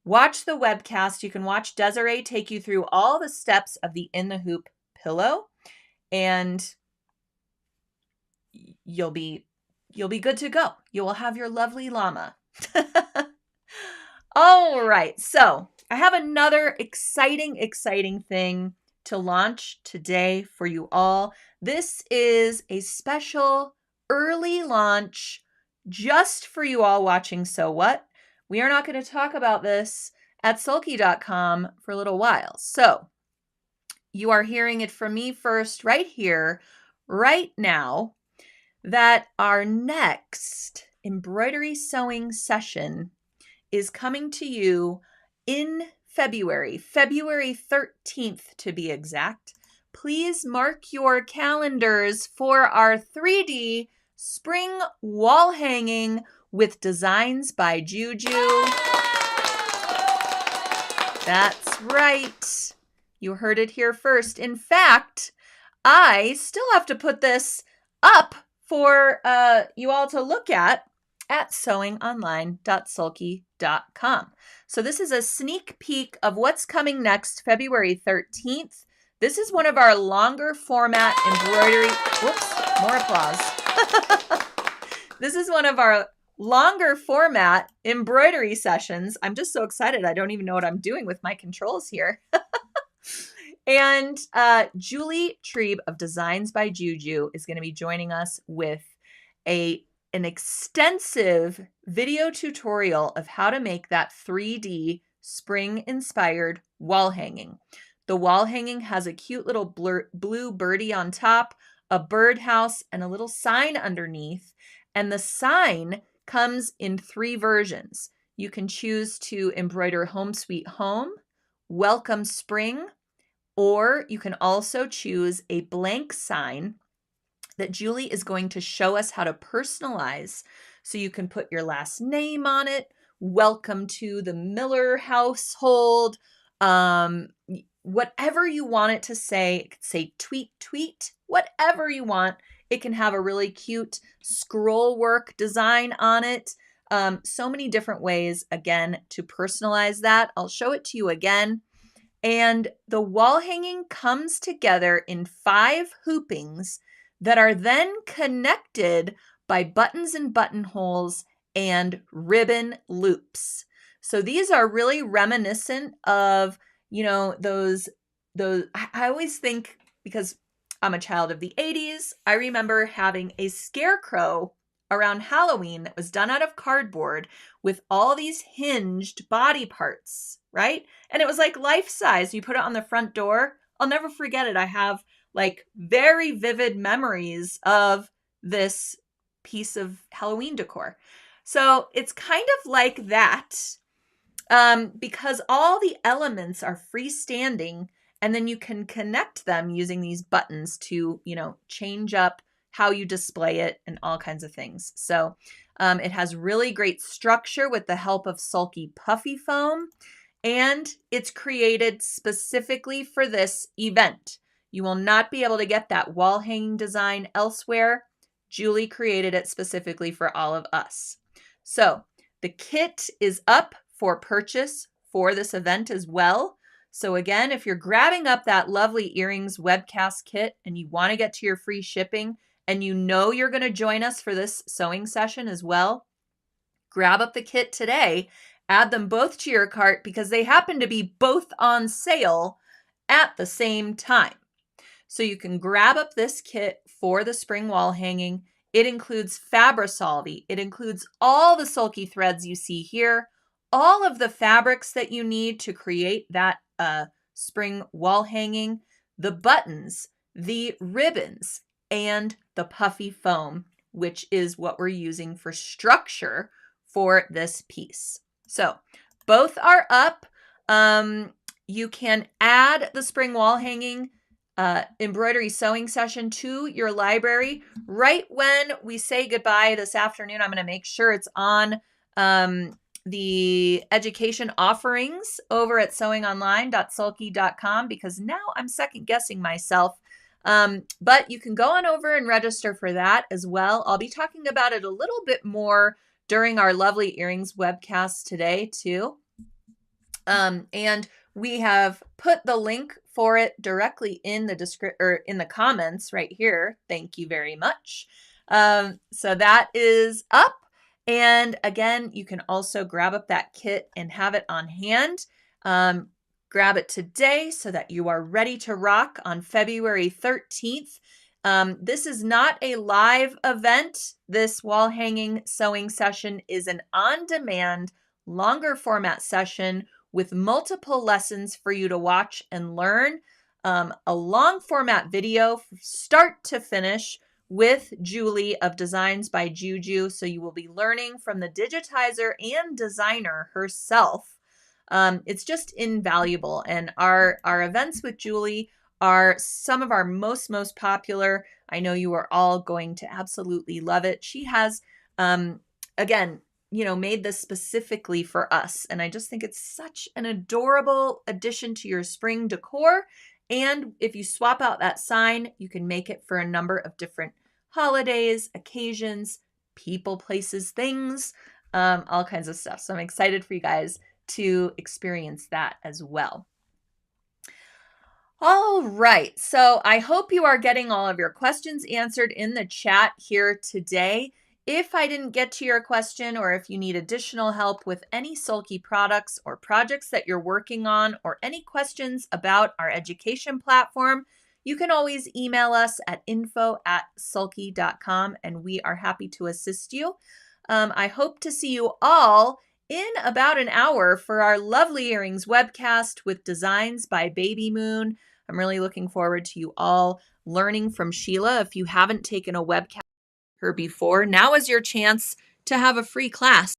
Watch the webcast. You can watch Desiree take you through all the steps of the In the Hoop pillow, and you'll be good to go. You will have your lovely llama. All right. So I have another exciting thing to launch today for you all. This is a special early launch just for you all watching So What. We are not going to talk about this at sulky.com for a little while. So you are hearing it from me first right here, right now, that our next embroidery sewing session is coming to you in February 13th to be exact. Please mark your calendars for our 3D spring wall hanging with designs by Juju. That's right. You heard it here first. In fact, I still have to put this up for you all to look at sewingonline.sulky.com. So this is a sneak peek of what's coming next, February 13th. This is one of our longer format embroidery. Whoops, more applause. This is one of our longer format embroidery sessions. I'm just so excited. I don't even know what I'm doing with my controls here. And Julie Trieb of Designs by Juju is going to be joining us with an extensive video tutorial of how to make that 3D spring-inspired wall hanging. The wall hanging has a cute little blue birdie on top, a birdhouse, and a little sign underneath. And the sign comes in 3 versions. You can choose to embroider Home Sweet Home, Welcome Spring, or you can also choose a blank sign that Julie is going to show us how to personalize. So you can put your last name on it, welcome to the Miller household, whatever you want it to say. It could say tweet, whatever you want. It can have a really cute scroll work design on it. So many different ways, again, to personalize that. I'll show it to you again. And the wall hanging comes together in 5 hoopings that are then connected by buttons and buttonholes and ribbon loops. So these are really reminiscent of, those, I always think, because I'm a child of the 80s, I remember having a scarecrow around Halloween that was done out of cardboard with all these hinged body parts, right? And it was like life size. You put it on the front door. I'll never forget it. I have very vivid memories of this piece of Halloween decor. So it's kind of like that, because all the elements are freestanding, and then you can connect them using these buttons to, change up how you display it and all kinds of things. So it has really great structure with the help of Sulky Puffy Foam, and it's created specifically for this event. You will not be able to get that wall hanging design elsewhere. Julie created it specifically for all of us. So the kit is up for purchase for this event as well. So again, if you're grabbing up that lovely earrings webcast kit and you want to get to your free shipping, and you're going to join us for this sewing session as well, grab up the kit today, add them both to your cart because they happen to be both on sale at the same time. So you can grab up this kit for the spring wall hanging. It includes Fabrisolvi. It includes all the sulky threads you see here, all of the fabrics that you need to create that spring wall hanging, the buttons, the ribbons, and the puffy foam, which is what we're using for structure for this piece. So both are up. You can add the spring wall hanging embroidery sewing session to your library right when we say goodbye this afternoon. I'm going to make sure it's on the education offerings over at sewingonline.sulky.com, because now I'm second guessing myself. But you can go on over and register for that as well. I'll be talking about it a little bit more during our Lovely Earrings webcast today too. And we have put the link for it directly in the in the comments right here. Thank you very much. So that is up. And again, you can also grab up that kit and have it on hand. Grab it today so that you are ready to rock on February 13th. This is not a live event. This wall hanging sewing session is an on-demand, longer format session with multiple lessons for you to watch and learn. A long format video from start to finish with Julie of Designs by Juju. So you will be learning from the digitizer and designer herself. It's just invaluable. And our events with Julie are some of our most popular. I know you are all going to absolutely love it. She has, again, made this specifically for us. And I just think it's such an adorable addition to your spring decor. And if you swap out that sign, you can make it for a number of different holidays, occasions, people, places, things, all kinds of stuff. So I'm excited for you guys to experience that as well. All right. So I hope you are getting all of your questions answered in the chat here today. If I didn't get to your question, or if you need additional help with any Sulky products or projects that you're working on, or any questions about our education platform, you can always email us at info@sulky.com, and we are happy to assist you. I hope to see you all in about an hour for our Lovely Earrings webcast with Designs by Baby Moon. I'm really looking forward to you all learning from Sheila. If you haven't taken a webcast her before, now is your chance to have a free class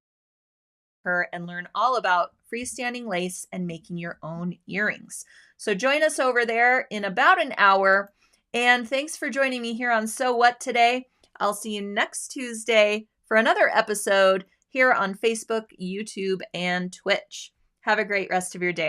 her and learn all about freestanding lace and making your own earrings. So join us over there in about an hour. And thanks for joining me here on So What today. I'll see you next Tuesday for another episode here on Facebook, YouTube, and Twitch. Have a great rest of your day.